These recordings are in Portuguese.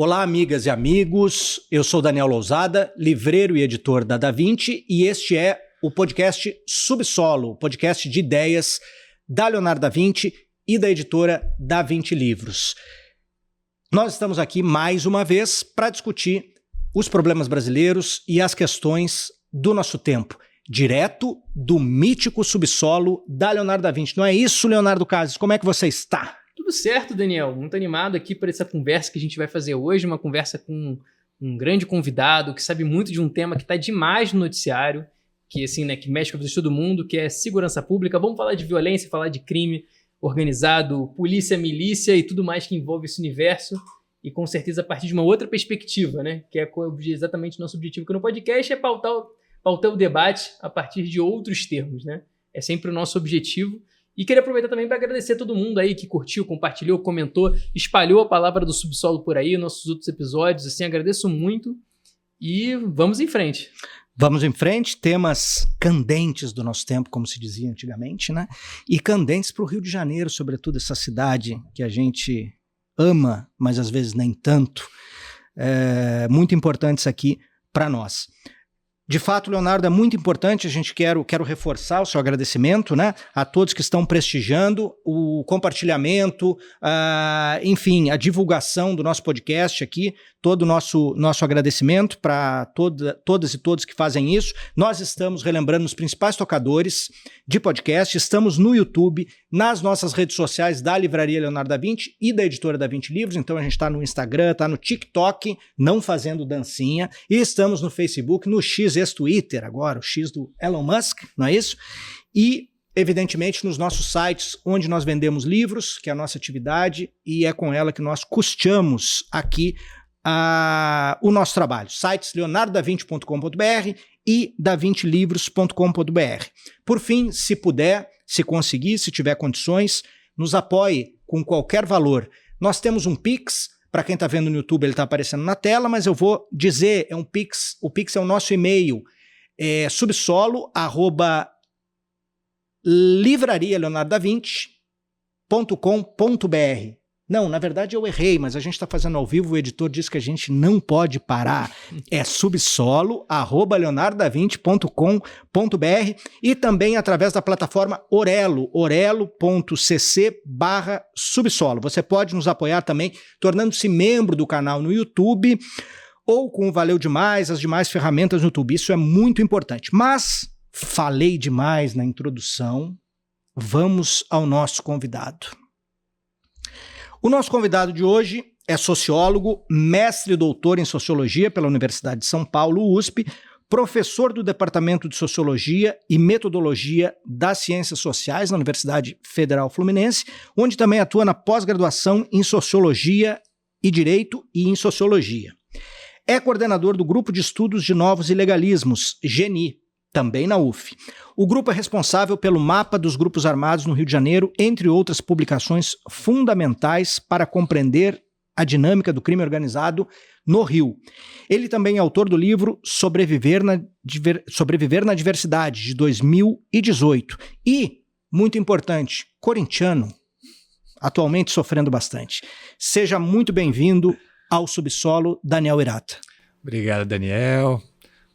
Olá, amigas e amigos. Eu sou Daniel Lousada, livreiro e editor da Da Vinci, e este é o podcast Subsolo, o podcast de ideias da Leonardo da Vinci e da editora Da Vinci Livros. Nós estamos aqui mais uma vez para discutir os problemas brasileiros e as questões do nosso tempo, direto do mítico subsolo da Leonardo da Vinci. Não é isso, Leonardo Cases? Como é que você está? Tudo certo, Daniel. Muito animado aqui por essa conversa que a gente vai fazer hoje, uma conversa com um grande convidado que sabe muito de um tema que está demais no noticiário, que assim, né, que mexe com a vida de todo mundo, que é segurança pública. Vamos falar de violência, falar de crime organizado, polícia, milícia e tudo mais que envolve esse universo, e com certeza a partir de uma outra perspectiva, né, que é exatamente o nosso objetivo aqui no podcast, é pautar o debate a partir de outros termos, né? É sempre o nosso objetivo. E queria aproveitar também para agradecer a todo mundo aí que curtiu, compartilhou, comentou, espalhou a palavra do subsolo por aí, nossos outros episódios. Assim, agradeço muito e vamos em frente. Vamos em frente, temas candentes do nosso tempo, como se dizia antigamente, né? E candentes para o Rio de Janeiro, sobretudo essa cidade que a gente ama, mas às vezes nem tanto. Muito importantes aqui para nós. De fato, Leonardo, é muito importante, quero reforçar o seu agradecimento, né, a todos que estão prestigiando o compartilhamento, enfim, a divulgação do nosso podcast aqui, todo o nosso agradecimento para todas e todos que fazem isso. Nós estamos relembrando nos principais tocadores de podcast, estamos no YouTube, nas nossas redes sociais da Livraria Leonardo da Vinci e da editora Da Vinci Livros, então a gente está no Instagram, está no TikTok, não fazendo dancinha, e estamos no Facebook, no X, ex-Twitter agora, o X do Elon Musk, não é isso? E, evidentemente, nos nossos sites, onde nós vendemos livros, que é a nossa atividade, e é com ela que nós custeamos aqui o nosso trabalho. Sites leonardodavinci.com.br e davincilivros.com.br. Por fim, se puder, se conseguir, se tiver condições, nos apoie com qualquer valor. Nós temos um Pix. Para quem está vendo no YouTube, ele está aparecendo na tela, mas eu vou dizer, é um Pix, o Pix é o nosso e-mail, subsolo@livrarialeonardodavinci.com.br. Não, na verdade eu errei, mas a gente está fazendo ao vivo, o editor disse que a gente não pode parar. É subsolo@leonardodavinci.com.br e também através da plataforma Orelo, orelo.cc/subsolo. Você pode nos apoiar também tornando-se membro do canal no YouTube ou com o Valeu Demais, as demais ferramentas no YouTube. Isso é muito importante. Mas falei demais na introdução, vamos ao nosso convidado. O nosso convidado de hoje é sociólogo, mestre e doutor em sociologia pela Universidade de São Paulo, USP, professor do Departamento de Sociologia e Metodologia das Ciências Sociais na Universidade Federal Fluminense, onde também atua na pós-graduação em Sociologia e Direito e em Sociologia. É coordenador do Grupo de Estudos de Novos Ilegalismos, GENI, também na UF. O grupo é responsável pelo mapa dos grupos armados no Rio de Janeiro, entre outras publicações fundamentais para compreender a dinâmica do crime organizado no Rio. Ele também é autor do livro Sobreviver na Diversidade, de 2018. E, muito importante, corintiano, atualmente sofrendo bastante. Seja muito bem-vindo ao Subsolo, Daniel Hirata. Obrigado, Daniel.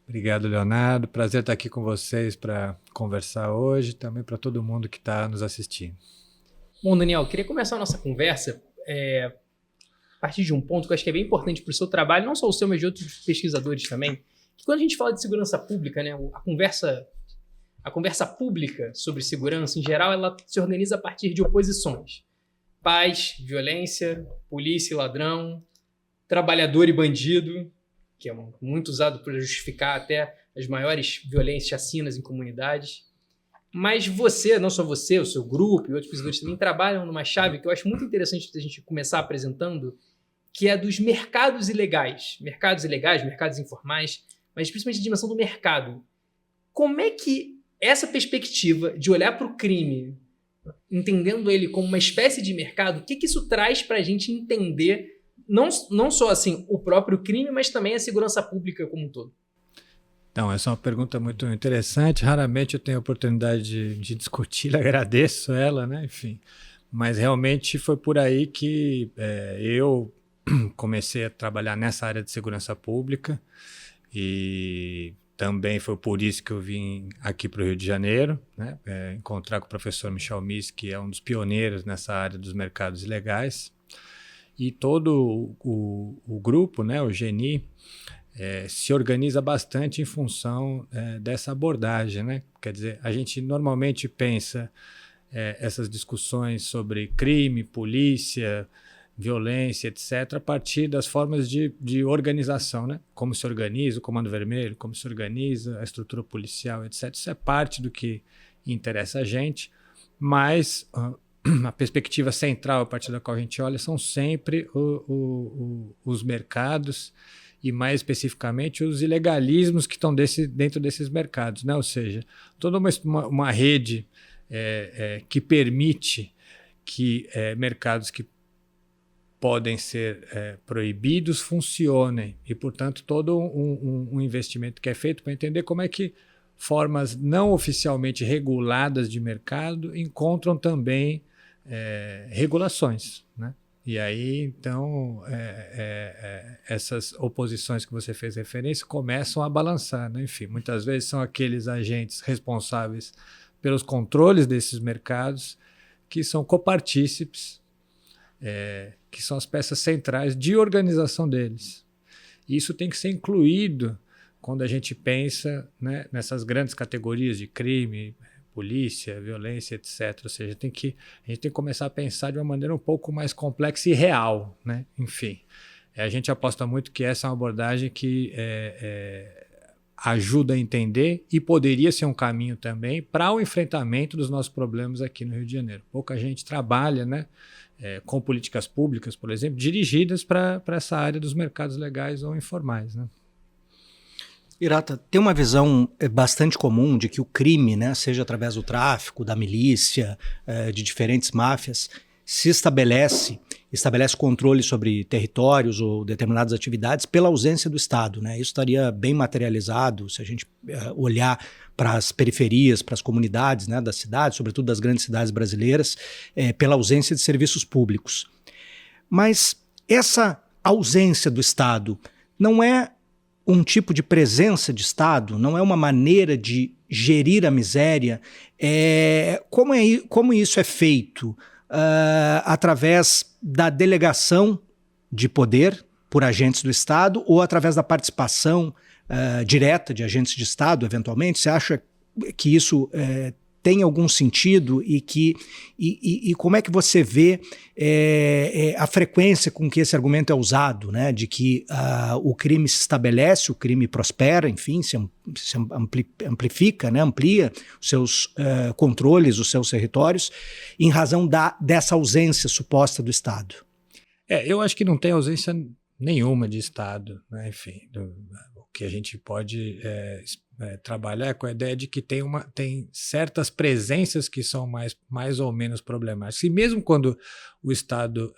Obrigado, Leonardo. Prazer estar aqui com vocês para conversar hoje, também para todo mundo que está nos assistindo. Bom, Daniel, queria começar a nossa conversa a partir de um ponto que eu acho que é bem importante para o seu trabalho, não só o seu, mas de outros pesquisadores também, que quando a gente fala de segurança pública, né, a conversa pública sobre segurança, em geral, ela se organiza a partir de oposições. Paz, violência, polícia e ladrão, trabalhador e bandido, que é muito usado para justificar até as maiores violências, chacinas em comunidades. Mas você, não só você, o seu grupo e outros pesquisadores também trabalham numa chave que eu acho muito interessante a gente começar apresentando, que é dos mercados ilegais. Mercados ilegais, mercados informais, mas principalmente a dimensão do mercado. Como é que essa perspectiva de olhar para o crime, entendendo ele como uma espécie de mercado, o que isso traz para a gente entender não só assim, o próprio crime, mas também a segurança pública como um todo? Então, essa é uma pergunta muito interessante. Raramente eu tenho a oportunidade de discutir, agradeço ela, né? Enfim. Mas realmente foi por aí que eu comecei a trabalhar nessa área de segurança pública e também foi por isso que eu vim aqui para o Rio de Janeiro, né? Encontrar com o professor Michel Miss, que é um dos pioneiros nessa área dos mercados ilegais. E todo o grupo, né, o GENI, se organiza bastante em função dessa abordagem, né? Quer dizer, a gente normalmente pensa essas discussões sobre crime, polícia, violência, etc., a partir das formas de organização, né? Como se organiza o Comando Vermelho, como se organiza a estrutura policial, etc. Isso é parte do que interessa a gente, mas a perspectiva central a partir da qual a gente olha são sempre os mercados e, mais especificamente, os ilegalismos que estão dentro desses mercados, né? Ou seja, toda uma rede que permite que mercados que podem ser proibidos funcionem e, portanto, todo um investimento que é feito para entender como é que formas não oficialmente reguladas de mercado encontram também regulações, né? E aí, então, essas oposições que você fez referência começam a balançar, né? Enfim, muitas vezes são aqueles agentes responsáveis pelos controles desses mercados que são copartícipes, que são as peças centrais de organização deles. Isso tem que ser incluído quando a gente pensa, né, nessas grandes categorias de crime, polícia, violência, etc. Ou seja, a gente tem que começar a pensar de uma maneira um pouco mais complexa e real, né? Enfim, a gente aposta muito que essa é uma abordagem que ajuda a entender e poderia ser um caminho também para o enfrentamento dos nossos problemas aqui no Rio de Janeiro. Pouca gente trabalha, né, com políticas públicas, por exemplo, dirigidas para essa área dos mercados legais ou informais, né? Hirata, tem uma visão bastante comum de que o crime, né, seja através do tráfico, da milícia, de diferentes máfias, se estabelece controle sobre territórios ou determinadas atividades pela ausência do Estado, né? Isso estaria bem materializado se a gente olhar para as periferias, para as comunidades, né, das cidades, sobretudo das grandes cidades brasileiras, pela ausência de serviços públicos. Mas essa ausência do Estado não é um tipo de presença de Estado, não é uma maneira de gerir a miséria. Como isso é feito? Através da delegação de poder por agentes do Estado ou através da participação direta de agentes de Estado, eventualmente? Você acha que isso tem algum sentido e como é que você vê a frequência com que esse argumento é usado, né, de que o crime se estabelece, o crime prospera, enfim, se amplifica, né, amplia os seus controles, os seus territórios, em razão dessa ausência suposta do Estado? Eu acho que não tem ausência nenhuma de Estado, né? Enfim, o que a gente pode trabalhar com a ideia de que tem certas presenças que são mais ou menos problemáticas. E mesmo quando o Estado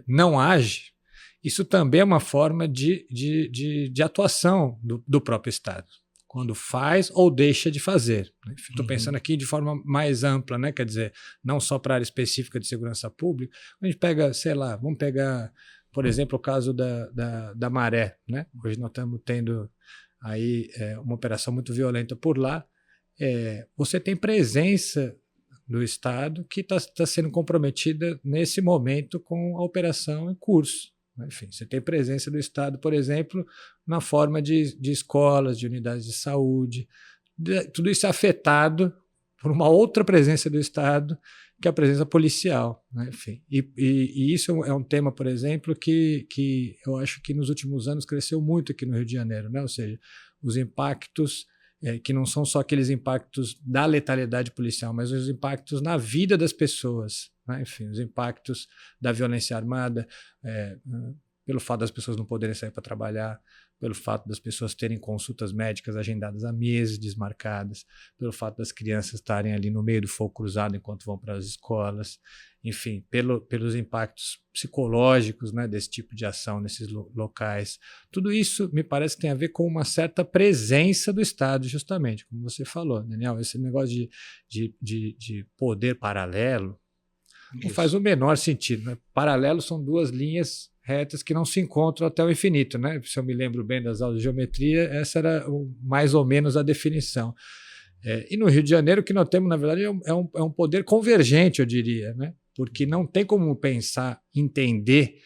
não age, isso também é uma forma de atuação do próprio Estado, quando faz ou deixa de fazer. Estou pensando aqui de forma mais ampla, né? Quer dizer, não só para a área específica de segurança pública. A gente pega, sei lá, vamos pegar, por exemplo, o caso da Maré, né? Hoje nós estamos tendo aí uma operação muito violenta por lá. Você tem presença do Estado que está sendo comprometida nesse momento com a operação em curso. Enfim, você tem presença do Estado, por exemplo, na forma de escolas, de unidades de saúde. Tudo isso é afetado por uma outra presença do Estado, que é a presença policial, né? Enfim, e isso é um tema, por exemplo, que eu acho que nos últimos anos cresceu muito aqui no Rio de Janeiro, né? Ou seja, os impactos que não são só aqueles impactos da letalidade policial, mas os impactos na vida das pessoas, né? Enfim, os impactos da violência armada, pelo fato das pessoas não poderem sair para trabalhar, pelo fato das pessoas terem consultas médicas agendadas há meses, desmarcadas, pelo fato das crianças estarem ali no meio do fogo cruzado enquanto vão para as escolas, enfim, pelos impactos psicológicos, né, desse tipo de ação nesses locais. Tudo isso me parece que tem a ver com uma certa presença do Estado, justamente, como você falou, Daniel, esse negócio de poder paralelo não faz o menor sentido, né? Paralelo são duas linhas retas que não se encontram até o infinito, né? Se eu me lembro bem das aulas de geometria, essa era mais ou menos a definição. E no Rio de Janeiro, o que nós temos, na verdade, é um poder convergente, eu diria, né? Porque não tem como pensar, entender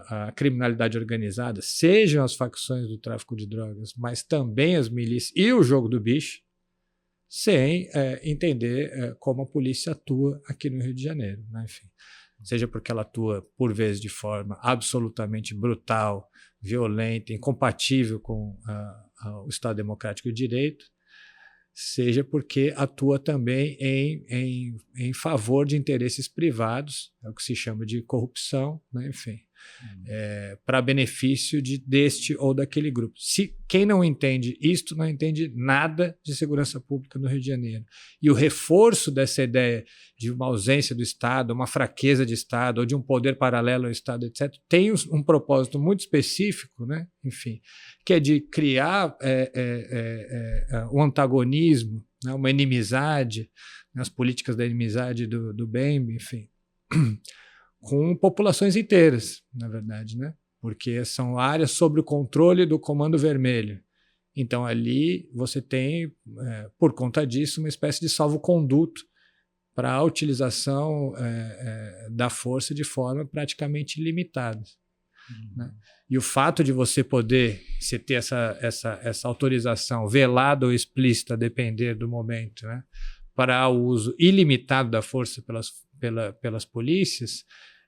a criminalidade organizada, sejam as facções do tráfico de drogas, mas também as milícias e o jogo do bicho, sem entender como a polícia atua aqui no Rio de Janeiro, né? Enfim, seja porque ela atua, por vezes, de forma absolutamente brutal, violenta, incompatível com o Estado Democrático e o Direito, seja porque atua também em favor de interesses privados, é o que se chama de corrupção, né? Enfim, para benefício deste ou daquele grupo. Quem não entende isto não entende nada de segurança pública no Rio de Janeiro. E o reforço dessa ideia de uma ausência do Estado, uma fraqueza de Estado, ou de um poder paralelo ao Estado, etc., tem um propósito muito específico, né? Enfim, que é de criar um antagonismo, né? Uma inimizade, né? As políticas da inimizade do Bembe, enfim, com populações inteiras, na verdade, né? Porque são áreas sob o controle do Comando Vermelho. Então, ali você tem, por conta disso, uma espécie de salvo-conduto para a utilização da força de forma praticamente ilimitada. Né? E o fato de você ter essa autorização velada ou explícita, a depender do momento, né? Para o uso ilimitado da força pelas polícias,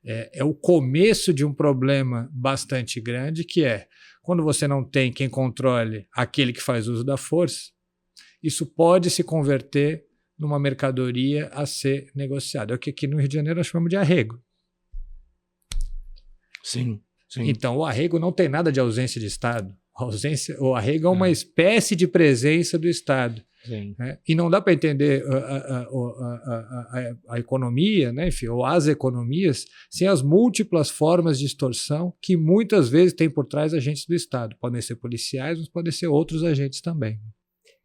é o começo de um problema bastante grande, que é, quando você não tem quem controle aquele que faz uso da força, isso pode se converter numa mercadoria a ser negociada. É o que aqui no Rio de Janeiro nós chamamos de arrego. Sim. Então, o arrego não tem nada de ausência de Estado. O arrego é uma espécie de presença do Estado. Né? E não dá para entender a economia, né? Enfim, ou as economias, sem as múltiplas formas de extorsão que muitas vezes tem por trás agentes do Estado. Podem ser policiais, mas podem ser outros agentes também.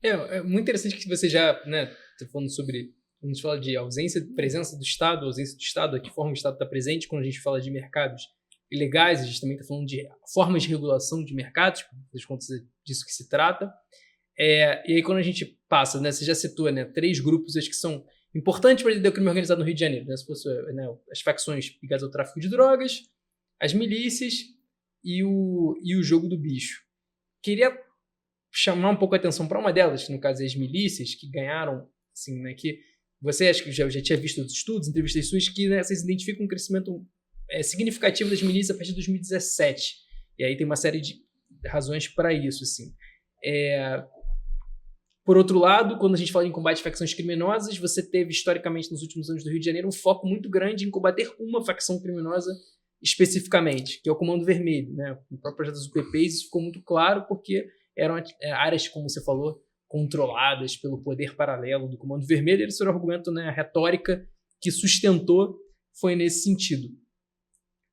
É muito interessante que você já, né, tá falando sobre, quando a gente fala de ausência, presença do Estado, ausência do Estado, a que forma o Estado está presente. Quando a gente fala de mercados ilegais, a gente também está falando de formas de regulação de mercados, das contas disso que se trata. E aí, quando a gente passa, né, você já citou, né, 3 grupos acho que são importantes para entender o crime organizado no Rio de Janeiro, né, se fosse, né, as facções ligadas ao tráfico de drogas, as milícias e o jogo do bicho. Queria chamar um pouco a atenção para uma delas, que no caso é as milícias, que ganharam, assim, né, que você acho que já tinha visto os estudos, entrevistas suas, que, né, vocês identificam um crescimento significativo das milícias a partir de 2017. E aí tem uma série de razões para isso, assim. Por outro lado, quando a gente fala em combate a facções criminosas, você teve, historicamente, nos últimos anos do Rio de Janeiro, um foco muito grande em combater uma facção criminosa especificamente, que é o Comando Vermelho, né? No próprio projeto das UPPs isso ficou muito claro, porque eram áreas, como você falou, controladas pelo poder paralelo do Comando Vermelho. Esse era o argumento, né? A retórica que sustentou foi nesse sentido.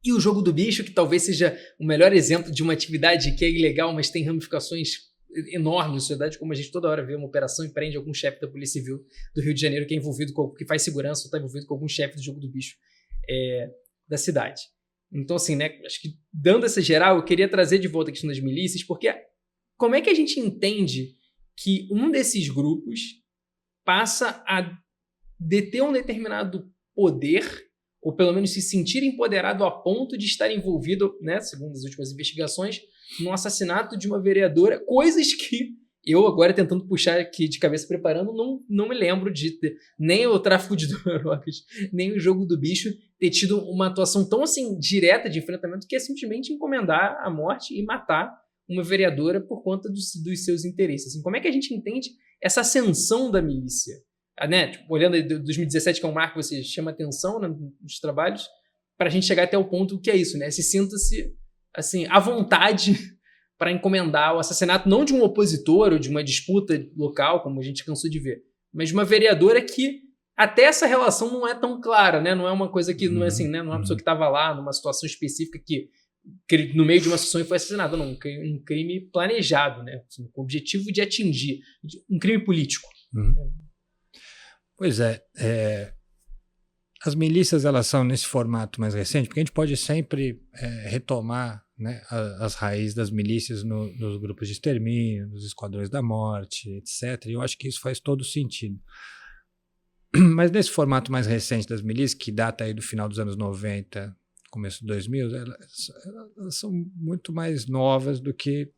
E o jogo do bicho, que talvez seja o melhor exemplo de uma atividade que é ilegal, mas tem ramificações enormes na sociedade, como a gente toda hora vê uma operação e prende algum chefe da Polícia Civil do Rio de Janeiro que é envolvido que faz segurança ou está envolvido com algum chefe do jogo do bicho da cidade. Então, assim, né, acho que dando essa geral, eu queria trazer de volta a questão das milícias, porque como é que a gente entende que um desses grupos passa a deter um determinado poder, ou pelo menos se sentir empoderado a ponto de estar envolvido, né, segundo as últimas investigações, no assassinato de uma vereadora, coisas que eu agora tentando puxar aqui de cabeça preparando, não me lembro de ter, nem o tráfico de drogas, nem o jogo do bicho ter tido uma atuação tão assim direta de enfrentamento, que é simplesmente encomendar a morte e matar uma vereadora por conta dos seus interesses. Assim, como é que a gente entende essa ascensão da milícia? Né? Tipo, olhando de 2017, que é um marco que você chama atenção, né, nos trabalhos, para a gente chegar até o ponto que é isso, né? Se sinta-se assim, à vontade para encomendar o assassinato não de um opositor ou de uma disputa local, como a gente cansou de ver, mas de uma vereadora que até essa relação não é tão clara, né? Não é uma coisa que não é assim, né? Não é uma pessoa que estava lá numa situação específica que no meio de uma situação e foi assassinada, não, um crime planejado, né? Assim, com o objetivo de atingir um crime político. Pois é, As milícias, elas são nesse formato mais recente, porque a gente pode sempre retomar, né, as raízes das milícias nos grupos de extermínio, nos esquadrões da morte, etc. E eu acho que isso faz todo sentido. Mas nesse formato mais recente das milícias, que data aí do final dos anos 90, começo de 2000, elas são muito mais novas do que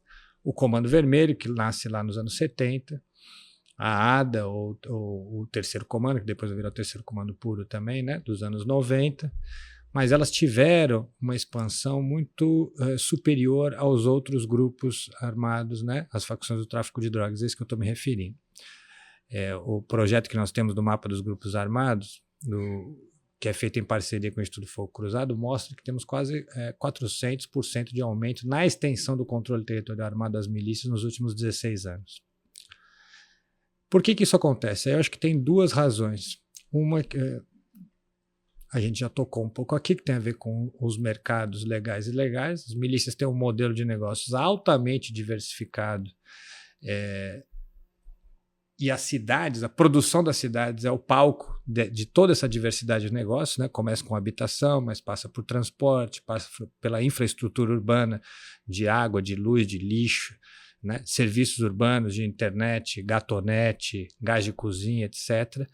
o Comando Vermelho, que nasce lá nos anos 70, a ADA, ou o Terceiro Comando, que depois vai virar o Terceiro Comando Puro também, né, dos anos 90, mas elas tiveram uma expansão muito superior aos outros grupos armados, né, as facções do tráfico de drogas, é isso que eu estou me referindo. O projeto que nós temos do mapa dos grupos armados, que é feito em parceria com o Instituto Fogo Cruzado, mostra que temos quase 400% de aumento na extensão do controle territorial armado das milícias nos últimos 16 anos. Por que isso acontece? Eu acho que tem duas razões. Uma que a gente já tocou um pouco aqui, que tem a ver com os mercados legais e ilegais. As milícias têm um modelo de negócios altamente diversificado, e as cidades, a produção das cidades é o palco de toda essa diversidade de negócios, né? Começa com habitação, mas passa por transporte, passa pela infraestrutura urbana de água, de luz, de lixo, né? Serviços urbanos de internet, gatonete, gás de cozinha, etc.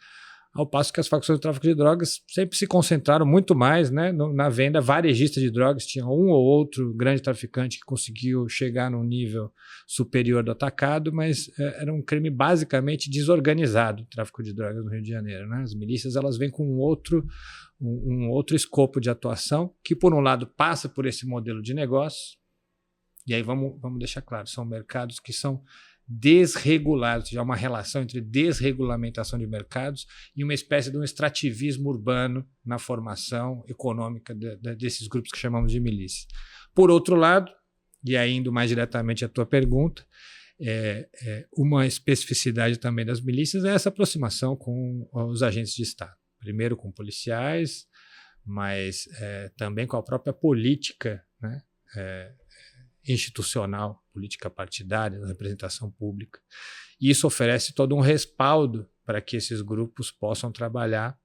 Ao passo que as facções do tráfico de drogas sempre se concentraram muito mais, né, na venda varejista de drogas. Tinha um ou outro grande traficante que conseguiu chegar num nível superior do atacado, mas era um crime basicamente desorganizado, o tráfico de drogas no Rio de Janeiro, né? As milícias, elas vêm com um outro escopo de atuação, que por um lado passa por esse modelo de negócio, e aí vamos deixar claro, são mercados que são desregulados, já uma relação entre desregulamentação de mercados e uma espécie de um extrativismo urbano na formação econômica desses grupos que chamamos de milícia. Por outro lado, e aí indo mais diretamente à tua pergunta, uma especificidade também das milícias é essa aproximação com os agentes de Estado. Primeiro com policiais, mas também com a própria política, né? Institucional, política partidária, da representação pública. E isso oferece todo um respaldo para que esses grupos possam trabalhar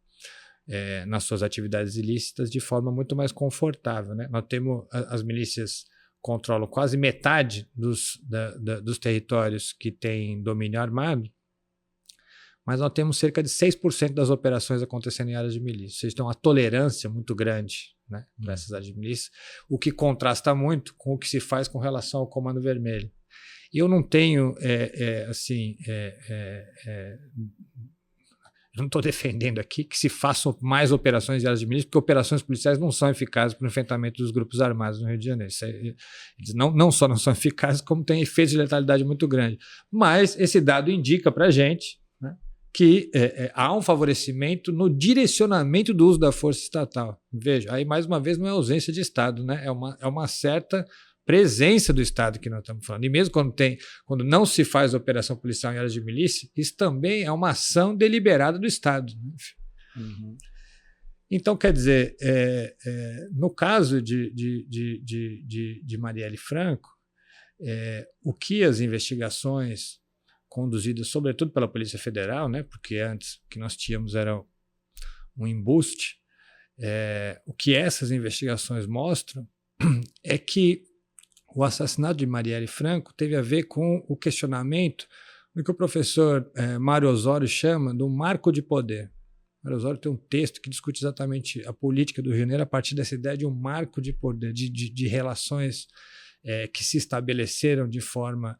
nas suas atividades ilícitas de forma muito mais confortável, né? Nós temos, as milícias controlam quase metade dos territórios que têm domínio armado, mas nós temos cerca de 6% das operações acontecendo em áreas de milícia. Ou seja, tem uma tolerância muito grande, né, para essas áreas de milícia, o que contrasta muito com o que se faz com relação ao Comando Vermelho. Eu não tenho, eu não estou defendendo aqui que se façam mais operações de áreas de milícia, porque operações policiais não são eficazes para o enfrentamento dos grupos armados no Rio de Janeiro. Eles não só não são eficazes, como têm efeitos de letalidade muito grande. Mas esse dado indica para a gente, né, que há um favorecimento no direcionamento do uso da força estatal. Veja, aí mais uma vez não é ausência de Estado, né? É uma certa presença do Estado que nós estamos falando. E mesmo quando não se faz operação policial em áreas de milícia, isso também é uma ação deliberada do Estado. Uhum. Então, quer dizer, no caso de Marielle Franco, o que as investigações conduzidas sobretudo pela Polícia Federal, né, porque antes o que nós tínhamos era um embuste, o que essas investigações mostram é que o assassinato de Marielle Franco teve a ver com o questionamento do que o professor Mário Osório chama de um marco de poder. Mário Osório tem um texto que discute exatamente a política do Rio de Janeiro a partir dessa ideia de um marco de poder, de relações que se estabeleceram de forma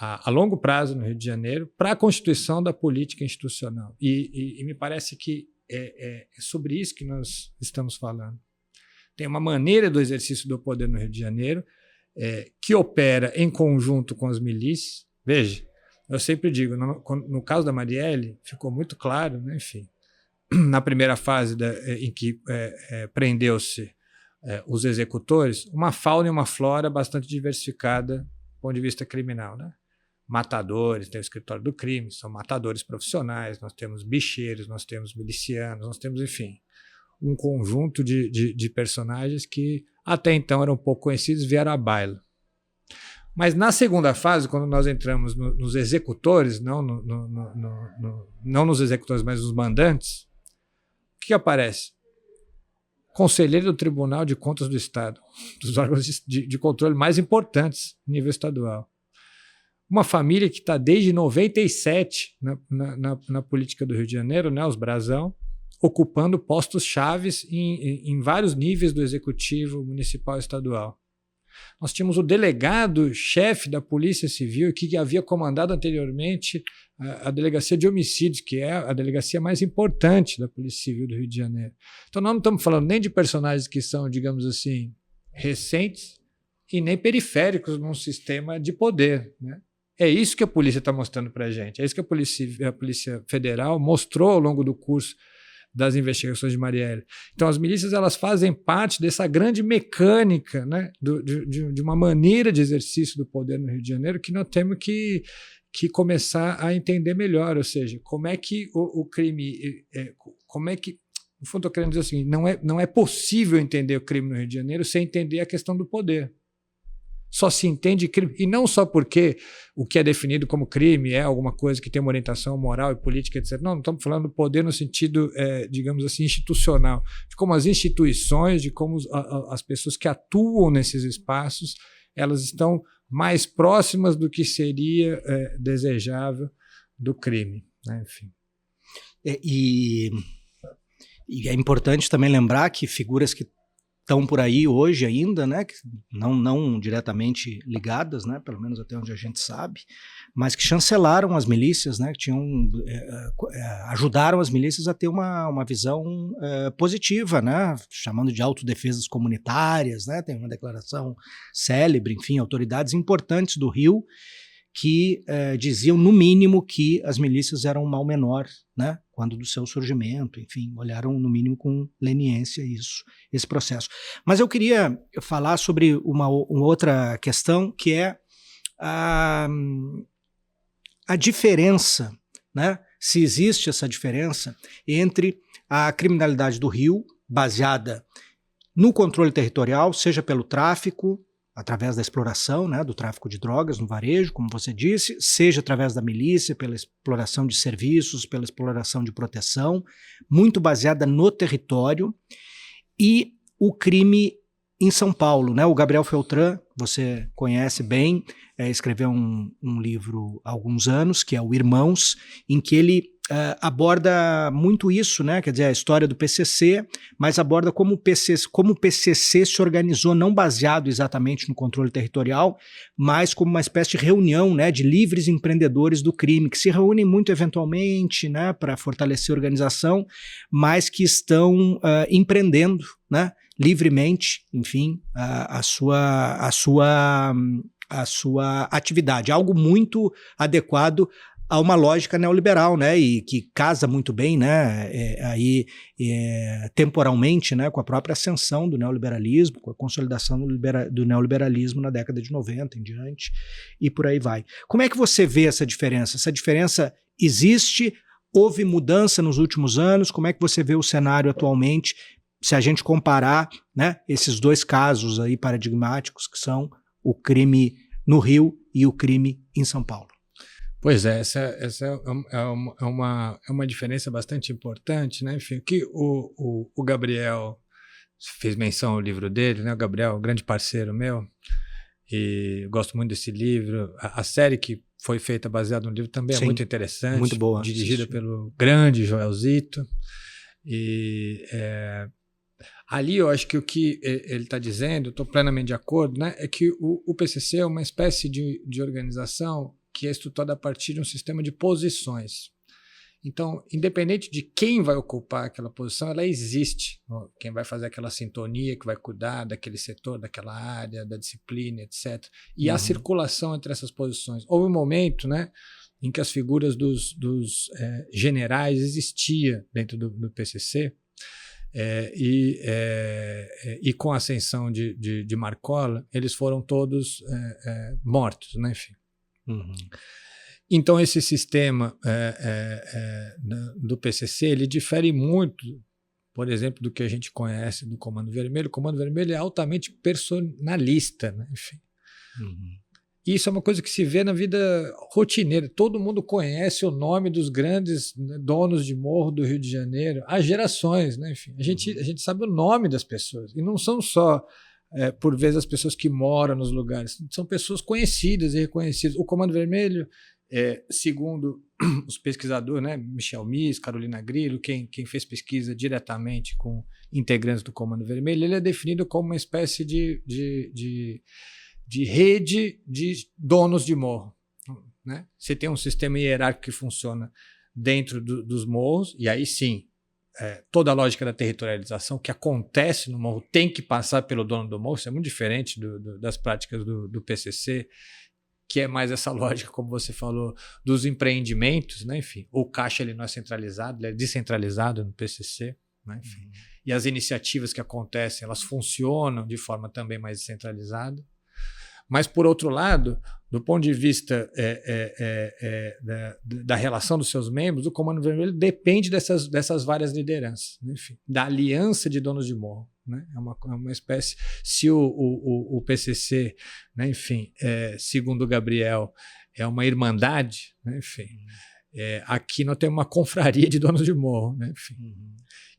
a longo prazo no Rio de Janeiro para a constituição da política institucional. E me parece que é sobre isso que nós estamos falando. Tem uma maneira do exercício do poder no Rio de Janeiro que opera em conjunto com as milícias. Veja, eu sempre digo, no caso da Marielle, ficou muito claro, né, enfim, na primeira fase em que prendeu-se os executores, uma fauna e uma flora bastante diversificada do ponto de vista criminal, né? Matadores, tem o escritório do crime, são matadores profissionais, nós temos bicheiros, nós temos milicianos, nós temos, enfim, um conjunto de personagens que até então eram pouco conhecidos, vieram à baila. Mas na segunda fase, quando nós entramos nos executores, não nos executores, mas nos mandantes, o que aparece? conselheiro do Tribunal de Contas do Estado, dos órgãos de controle mais importantes no nível estadual. Uma família que está desde 97 na política do Rio de Janeiro, né, os Brazão, ocupando postos chaves em vários níveis do executivo municipal e estadual. Nós tínhamos o delegado-chefe da Polícia Civil, que havia comandado anteriormente a Delegacia de Homicídios, que é a delegacia mais importante da Polícia Civil do Rio de Janeiro. Então, nós não estamos falando nem de personagens que são, digamos assim, recentes e nem periféricos num sistema de poder, né? É isso que a polícia está mostrando para a gente. É isso que a Polícia Federal mostrou ao longo do curso das investigações de Marielle. Então, as milícias, elas fazem parte dessa grande mecânica, né, de uma maneira de exercício do poder no Rio de Janeiro que nós temos que começar a entender melhor. Ou seja, como é que o crime... como é que... No fundo, estou querendo dizer assim, não é possível entender o crime no Rio de Janeiro sem entender a questão do poder. Só se entende crime, e não só porque o que é definido como crime é alguma coisa que tem uma orientação moral e política, etc. Não estamos falando do poder no sentido, digamos assim, institucional, de como as instituições, de como as pessoas que atuam nesses espaços, elas estão mais próximas do que seria desejável do crime, né? Enfim. E é importante também lembrar que figuras que estão por aí hoje ainda, né, que não diretamente ligadas, né, pelo menos até onde a gente sabe, mas que chancelaram as milícias, né, que ajudaram as milícias a ter uma visão positiva, né, chamando de autodefesas comunitárias, né, tem uma declaração célebre, enfim, autoridades importantes do Rio que diziam, no mínimo, que as milícias eram um mal menor, né, quando do seu surgimento, enfim, olharam, no mínimo, com leniência esse processo. Mas eu queria falar sobre uma outra questão, que é a diferença, né, se existe essa diferença entre a criminalidade do Rio, baseada no controle territorial, seja pelo tráfico, através da exploração, né, do tráfico de drogas no varejo, como você disse, seja através da milícia, pela exploração de serviços, pela exploração de proteção, muito baseada no território, e o crime em São Paulo, né? O Gabriel Feltran, você conhece bem, escreveu um livro há alguns anos, que é o Irmãos, em que ele aborda muito isso, né? Quer dizer, a história do PCC, mas aborda como o PCC se organizou, não baseado exatamente no controle territorial, mas como uma espécie de reunião, né, de livres empreendedores do crime, que se reúnem muito eventualmente, né, para fortalecer a organização, mas que estão empreendendo, né, livremente, enfim, a sua atividade. Algo muito adequado a uma lógica neoliberal, né, e que casa muito bem, né, temporalmente, né, com a própria ascensão do neoliberalismo, com a consolidação do neoliberalismo na década de 90 em diante, e por aí vai. Como é que você vê essa diferença? Essa diferença existe? Houve mudança nos últimos anos? Como é que você vê o cenário atualmente, se a gente comparar, né, esses dois casos aí paradigmáticos, que são o crime no Rio e o crime em São Paulo? Pois é, essa é uma diferença bastante importante, né? Enfim, que o Gabriel fez menção ao livro dele, né? O Gabriel, grande parceiro meu, e gosto muito desse livro. A série que foi feita baseada no livro também é muito interessante, muito boa, dirigida pelo grande Joel Zito. E ali eu acho que o que ele está dizendo, eu estou plenamente de acordo, né? É que o PCC é uma espécie de organização que é estruturada a partir de um sistema de posições. Então, independente de quem vai ocupar aquela posição, ela existe. Quem vai fazer aquela sintonia, que vai cuidar daquele setor, daquela área, da disciplina, etc. E a circulação entre essas posições. Houve um momento, né, em que as figuras dos generais existiam dentro do PCC, e com a ascensão de Marcola, eles foram todos mortos, né, enfim. Então esse sistema do PCC, ele difere muito, por exemplo, do que a gente conhece do Comando Vermelho. O Comando Vermelho é altamente personalista, né? Enfim. E isso é uma coisa que se vê na vida rotineira. Todo mundo conhece o nome dos grandes, né, donos de morro do Rio de Janeiro há gerações, né? Enfim, a gente sabe o nome das pessoas. E não são só, por vezes, as pessoas que moram nos lugares. São pessoas conhecidas e reconhecidas. O Comando Vermelho, segundo os pesquisadores, né, Michel Mies, Carolina Grillo, quem fez pesquisa diretamente com integrantes do Comando Vermelho, ele é definido como uma espécie de rede de donos de morro, né? Você tem um sistema hierárquico que funciona dentro dos morros, e aí sim, toda a lógica da territorialização que acontece no morro tem que passar pelo dono do morro. Isso é muito diferente das práticas do PCC, que é mais essa lógica, como você falou, dos empreendimentos, né? Enfim, o caixa ele não é centralizado, ele é descentralizado no PCC, né? Enfim, e as iniciativas que acontecem, elas funcionam de forma também mais descentralizada. Mas, por outro lado, do ponto de vista da relação dos seus membros, o Comando Vermelho depende dessas várias lideranças, né? Enfim, da aliança de donos de morro, né? É uma espécie, se o PCC, né, enfim, segundo o Gabriel, é uma irmandade, né? Enfim, aqui nós temos uma confraria de donos de morro, né? Enfim,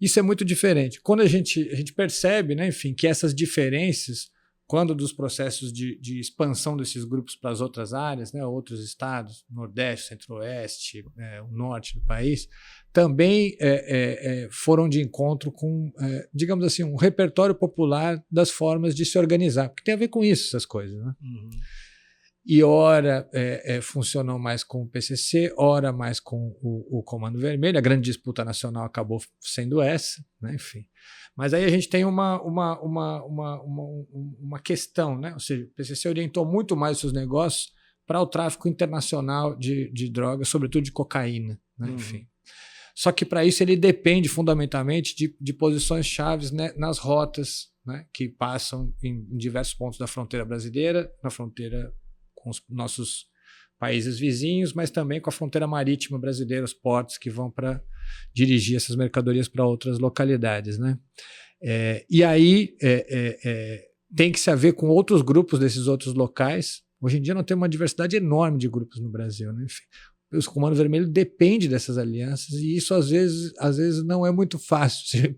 isso é muito diferente. Quando a gente percebe, né, enfim, que essas diferenças, quando dos processos de expansão desses grupos para as outras áreas, né, outros estados, Nordeste, Centro-Oeste, o Norte do país, também foram de encontro com, digamos assim, um repertório popular das formas de se organizar, porque tem a ver com isso, essas coisas, né? E ora funcionam mais com o PCC, ora mais com o Comando Vermelho. A grande disputa nacional acabou sendo essa, né? Enfim. Mas aí a gente tem uma questão, né? Ou seja, o PCC orientou muito mais os seus negócios para o tráfico internacional de drogas, sobretudo de cocaína, né? Enfim. Só que para isso ele depende fundamentalmente de posições chaves, né, nas rotas, né, que passam em diversos pontos da fronteira brasileira, na fronteira com os nossos países vizinhos, mas também com a fronteira marítima brasileira, os portos que vão para dirigir essas mercadorias para outras localidades, né? E aí tem que se haver com outros grupos desses outros locais. Hoje em dia nós temos uma diversidade enorme de grupos no Brasil, né? Enfim, o Comando Vermelho depende dessas alianças, e isso às vezes não é muito fácil.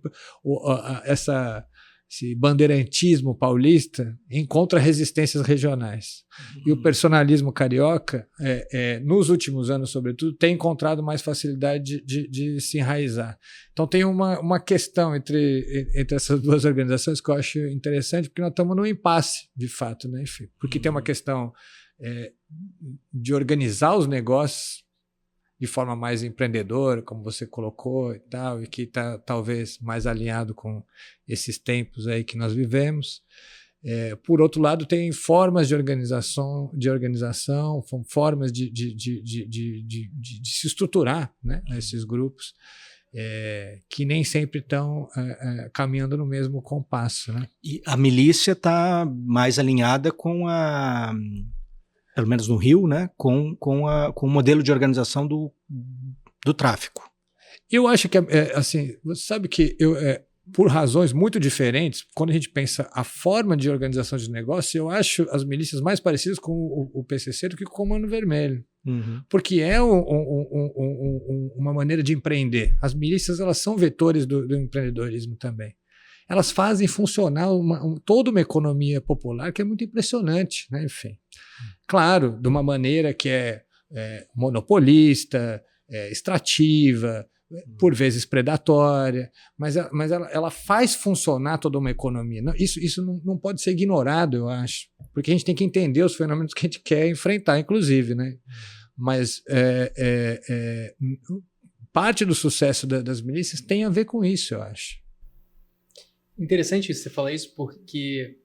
Esse bandeirantismo paulista encontra resistências regionais. E o personalismo carioca, nos últimos anos, sobretudo, tem encontrado mais facilidade de se enraizar. Então tem uma questão entre essas duas organizações que eu acho interessante, porque nós estamos num impasse, de fato, né? Enfim, porque tem uma questão de organizar os negócios de forma mais empreendedora, como você colocou e tal, e que está talvez mais alinhado com esses tempos aí que nós vivemos. Por outro lado, tem formas de organização, formas de se estruturar, né, esses grupos, que nem sempre estão caminhando no mesmo compasso, né? E a milícia está mais alinhada com pelo menos no Rio, né, com o modelo de organização do tráfico. Eu acho que, assim, você sabe que por razões muito diferentes, quando a gente pensa a forma de organização de negócio, eu acho as milícias mais parecidas com o PCC do que com o Comando Vermelho. Porque é uma maneira de empreender. As milícias, elas são vetores do empreendedorismo também. Elas fazem funcionar toda uma economia popular que é muito impressionante, né? Enfim, claro, de uma maneira que é monopolista, extrativa, por vezes predatória, mas ela faz funcionar toda uma economia. Isso não pode ser ignorado, eu acho, porque a gente tem que entender os fenômenos que a gente quer enfrentar, inclusive, né? Mas parte do sucesso das milícias tem a ver com isso, eu acho. Interessante você falar isso, porque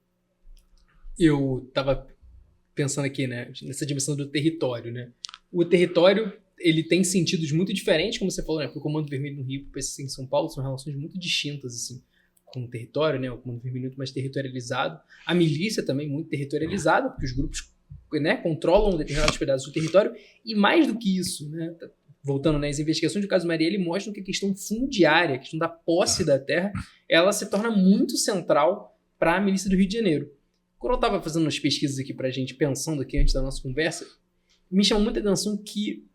eu estava pensando aqui, né, nessa dimensão do território, né? O território, ele tem sentidos muito diferentes, como você falou, né? Para o Comando Vermelho no Rio, para o PCC em São Paulo, são relações muito distintas, assim, com o território, né? O Comando Vermelho muito mais territorializado. A milícia também muito territorializada, porque os grupos, né, controlam determinados pedaços do território. E mais do que isso, né? Voltando nas investigações do caso Marielle, mostram que a questão fundiária, a questão da posse da terra, ela se torna muito central para a milícia do Rio de Janeiro. quando eu estava fazendo umas pesquisas aqui pra gente, pensando aqui antes da nossa conversa, me chamou muita atenção que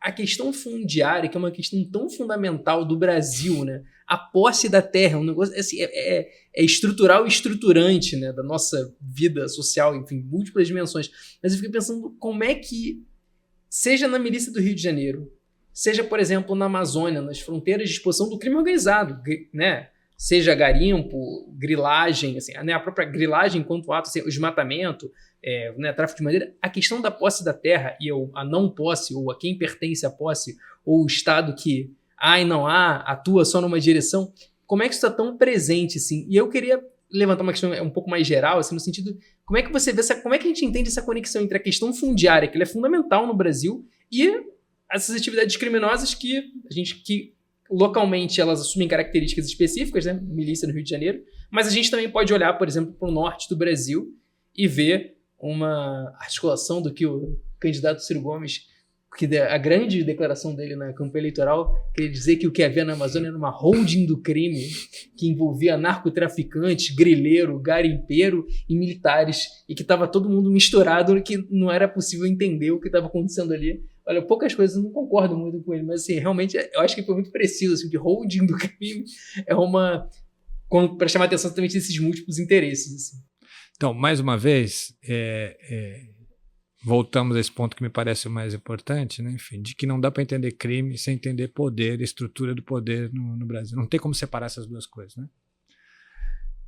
a questão fundiária, que é uma questão tão fundamental do Brasil, né? A posse da terra, um negócio assim, é estrutural e estruturante, né? Da nossa vida social, enfim, múltiplas dimensões. Mas eu fiquei pensando como é que, seja na milícia do Rio de Janeiro, seja, por exemplo, na Amazônia, nas fronteiras de exposição do crime organizado, né? Seja garimpo, grilagem, assim, né? A própria grilagem enquanto ato, assim, o desmatamento, né? Tráfico de madeira, a questão da posse da terra e a não posse, ou a quem pertence à posse, ou o Estado que atua só numa direção, como é que isso está tão presente, assim? E eu queria levantar uma questão um pouco mais geral, assim, no sentido, como é que você vê como é que a gente entende essa conexão entre a questão fundiária, que ela é fundamental no Brasil, e essas atividades criminosas que localmente elas assumem características específicas, né? Milícia no Rio de Janeiro, mas a gente também pode olhar, por exemplo, para o norte do Brasil e ver uma articulação do que o candidato Ciro Gomes, que a grande declaração dele na campanha eleitoral, queria dizer que o que havia na Amazônia era uma holding do crime que envolvia narcotraficantes, grileiro, garimpeiro e militares, e que estava todo mundo misturado, que não era possível entender o que estava acontecendo ali. Olha, poucas coisas eu não concordo muito com ele, mas assim, realmente eu acho que foi muito preciso, assim, que holding do crime é para chamar a atenção também desses múltiplos interesses. Assim. Então, mais uma vez, voltamos a esse ponto que me parece o mais importante, né? Enfim, de que não dá para entender crime sem entender poder, estrutura do poder no Brasil. Não tem como separar essas duas coisas, né?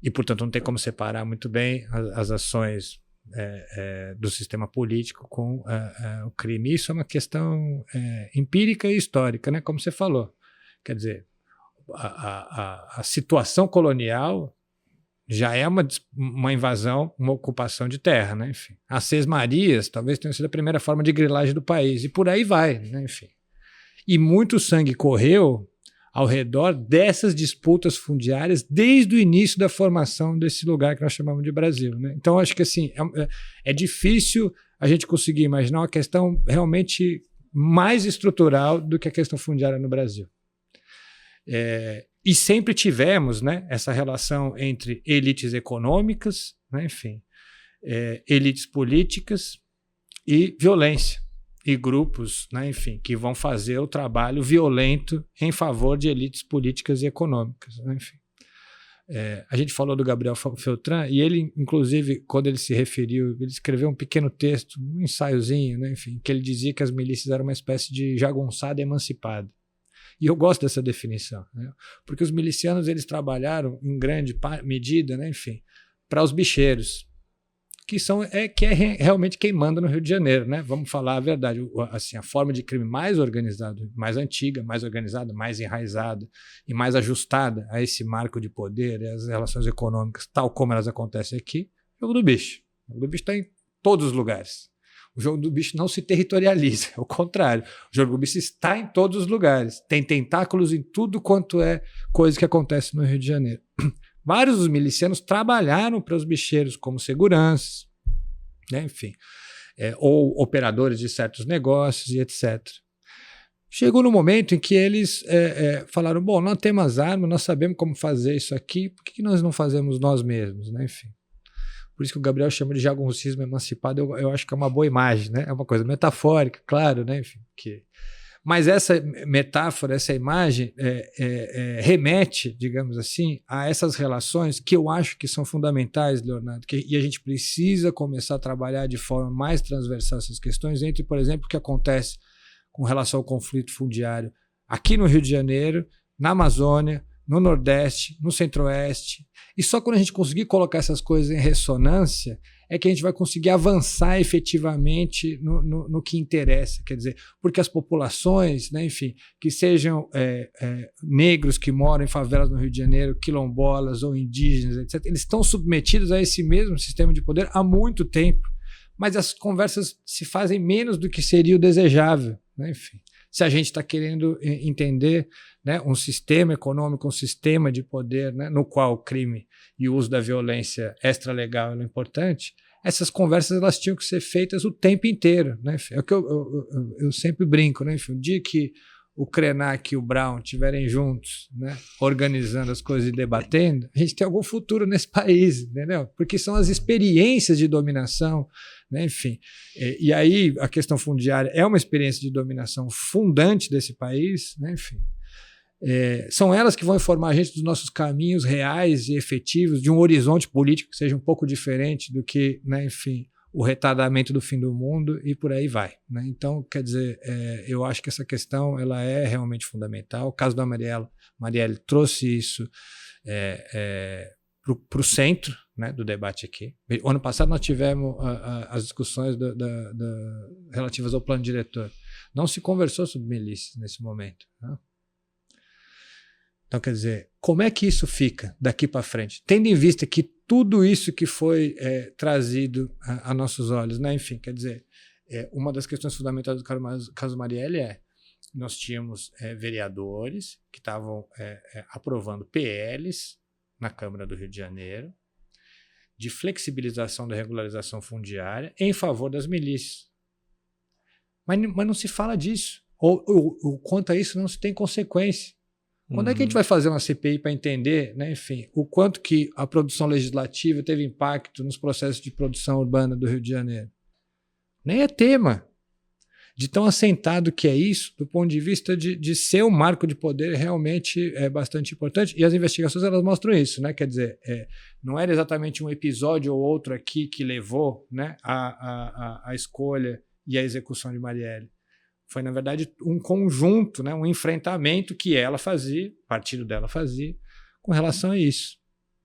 E, portanto, não tem como separar muito bem as ações do sistema político com o crime. Isso é uma questão empírica e histórica, né? Como você falou. Quer dizer, a situação colonial já é uma invasão, uma ocupação de terra, né? Enfim, as Seis Marias talvez tenha sido a primeira forma de grilagem do país, e por aí vai, né? Enfim. E muito sangue correu ao redor dessas disputas fundiárias desde o início da formação desse lugar que nós chamamos de Brasil, né? Então, acho que assim, é difícil a gente conseguir imaginar uma questão realmente mais estrutural do que a questão fundiária no Brasil. E sempre tivemos, né, essa relação entre elites econômicas, né, enfim, elites políticas e violência, e grupos, né, enfim, que vão fazer o trabalho violento em favor de elites políticas e econômicas, né, enfim. A gente falou do Gabriel Feltran, e ele, inclusive, quando ele se referiu, ele escreveu um pequeno texto, um ensaiozinho, né, enfim, que ele dizia que as milícias eram uma espécie de jagunçada emancipada. E eu gosto dessa definição, né? Porque os milicianos eles trabalharam em grande medida, né, enfim, para os bicheiros, que é realmente quem manda no Rio de Janeiro, né? Vamos falar a verdade, assim, a forma de crime mais organizada, mais antiga, mais organizada, mais enraizada e mais ajustada a esse marco de poder e as relações econômicas, tal como elas acontecem aqui, é o jogo do bicho. O jogo do bicho está em todos os lugares. O jogo do bicho não se territorializa, é o contrário. O jogo do bicho está em todos os lugares. Tem tentáculos em tudo quanto é coisa que acontece no Rio de Janeiro. Vários dos milicianos trabalharam para os bicheiros como seguranças, né, enfim, ou operadores de certos negócios e etc. Chegou no momento em que eles falaram, bom, nós temos armas, nós sabemos como fazer isso aqui, por que nós não fazemos nós mesmos, né, enfim. Por isso que o Gabriel chama de jaguncismo emancipado, eu acho que é uma boa imagem, né? É uma coisa metafórica, claro, né? Enfim, mas essa metáfora, essa imagem remete, digamos assim, a essas relações que eu acho que são fundamentais, Leonardo, e a gente precisa começar a trabalhar de forma mais transversal essas questões, entre, por exemplo, o que acontece com relação ao conflito fundiário aqui no Rio de Janeiro, na Amazônia, no Nordeste, no Centro-Oeste. E só quando a gente conseguir colocar essas coisas em ressonância é que a gente vai conseguir avançar efetivamente no que interessa. Quer dizer, porque as populações, né, enfim, que sejam negros que moram em favelas no Rio de Janeiro, quilombolas ou indígenas, etc., eles estão submetidos a esse mesmo sistema de poder há muito tempo. Mas as conversas se fazem menos do que seria o desejável, né, enfim. Se a gente está querendo entender, né, um sistema econômico, um sistema de poder, né, no qual o crime e o uso da violência extralegal é importante, essas conversas elas tinham que ser feitas o tempo inteiro, né? É o que eu sempre brinco, né? O dia que o Krenak e o Brown estiverem juntos, né, organizando as coisas e debatendo, a gente tem algum futuro nesse país, entendeu? Porque são as experiências de dominação, né, enfim. E aí a questão fundiária é uma experiência de dominação fundante desse país, né, enfim. São elas que vão informar a gente dos nossos caminhos reais e efetivos, de um horizonte político que seja um pouco diferente do que, né, enfim, o retardamento do fim do mundo e por aí vai, né? Então, quer dizer, eu acho que essa questão ela é realmente fundamental. O caso da Marielle trouxe isso para o centro, né, do debate aqui. O ano passado nós tivemos as discussões relativas ao plano diretor. Não se conversou sobre milícias nesse momento, né? Então, quer dizer, como é que isso fica daqui para frente? Tendo em vista que tudo isso que foi trazido a nossos olhos, né? Enfim, quer dizer, uma das questões fundamentais do caso Marielle nós tínhamos vereadores que estavam aprovando PLs na Câmara do Rio de Janeiro de flexibilização da regularização fundiária em favor das milícias. Mas não se fala disso. Ou quanto a isso não se tem consequência. Quando é que a gente vai fazer uma CPI para entender, né, enfim, o quanto que a produção legislativa teve impacto nos processos de produção urbana do Rio de Janeiro? Nem é tema de tão assentado que é isso, do ponto de vista de ser um marco de poder realmente bastante importante. E as investigações elas mostram isso, né? Quer dizer, não era exatamente um episódio ou outro aqui que levou, né, a escolha e a execução de Marielle. Foi, na verdade, um conjunto, né, um enfrentamento que ela fazia, o partido dela fazia, com relação a isso.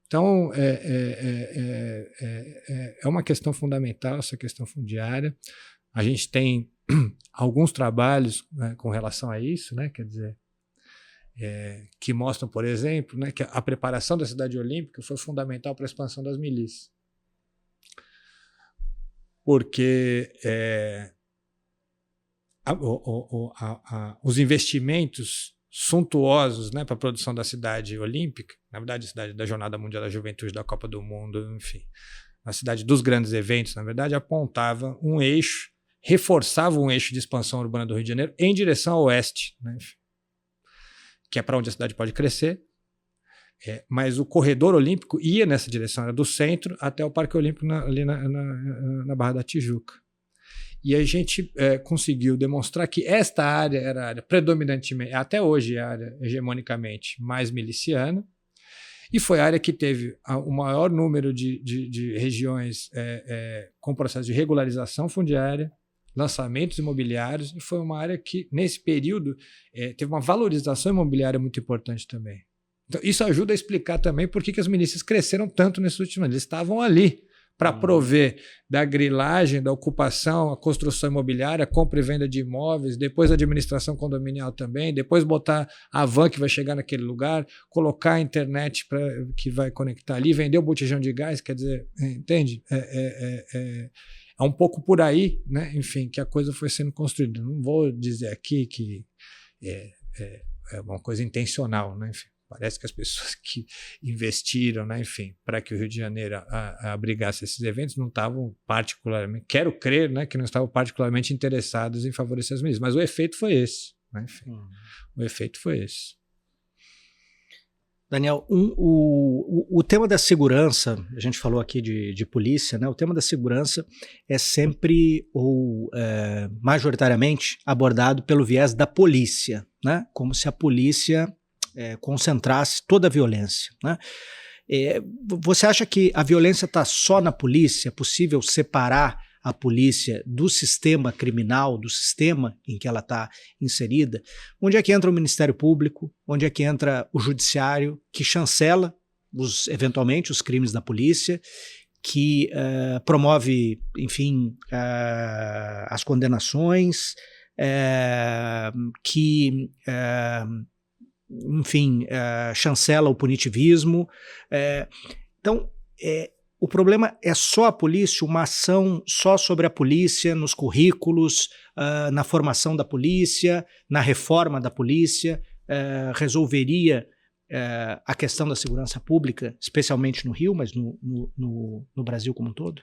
Então, é uma questão fundamental, essa questão fundiária. A gente tem alguns trabalhos, né, com relação a isso, né, quer dizer, que mostram, por exemplo, né, que a preparação da cidade olímpica foi fundamental para a expansão das milícias. Porque os investimentos suntuosos, né, para a produção da cidade olímpica, na verdade a cidade da Jornada Mundial da Juventude, da Copa do Mundo, enfim, a cidade dos grandes eventos, na verdade, apontava um eixo, reforçava um eixo de expansão urbana do Rio de Janeiro em direção ao oeste, né, enfim, que é para onde a cidade pode crescer, mas o corredor olímpico ia nessa direção, era do centro até o Parque Olímpico ali na Barra da Tijuca. E a gente conseguiu demonstrar que esta área era a área predominantemente, até hoje é a área hegemonicamente mais miliciana, e foi a área que teve o maior número de regiões com processo de regularização fundiária, lançamentos imobiliários, e foi uma área que, nesse período, teve uma valorização imobiliária muito importante também. Então, isso ajuda a explicar também por que as milícias cresceram tanto nesses últimos anos. Eles estavam ali para prover da grilagem, da ocupação, a construção imobiliária, compra e venda de imóveis, depois a administração condominial também, depois botar a van que vai chegar naquele lugar, colocar a internet que vai conectar ali, vender o botijão de gás, quer dizer, entende? É um pouco por aí, né? Enfim, que a coisa foi sendo construída. Não vou dizer aqui que é uma coisa intencional, né? Enfim. Parece que as pessoas que investiram, né, enfim, para que o Rio de Janeiro abrigasse esses eventos não estavam particularmente, quero crer, né, que não estavam particularmente interessados em favorecer as milícias, mas o efeito foi esse, né, enfim, o efeito foi esse. Daniel, o tema da segurança, a gente falou aqui de polícia, né? O tema da segurança é sempre ou majoritariamente abordado pelo viés da polícia, né? Como se a polícia concentrasse toda a violência, né? Você acha que a violência está só na polícia? É possível separar a polícia do sistema criminal, do sistema em que ela está inserida? Onde é que entra o Ministério Público? Onde é que entra o Judiciário, que chancela eventualmente os crimes da polícia, que promove, enfim, as condenações, que enfim, chancela o punitivismo. Então, o problema é só a polícia, uma ação só sobre a polícia, nos currículos, na formação da polícia, na reforma da polícia, resolveria a questão da segurança pública, especialmente no Rio, mas no Brasil como um todo?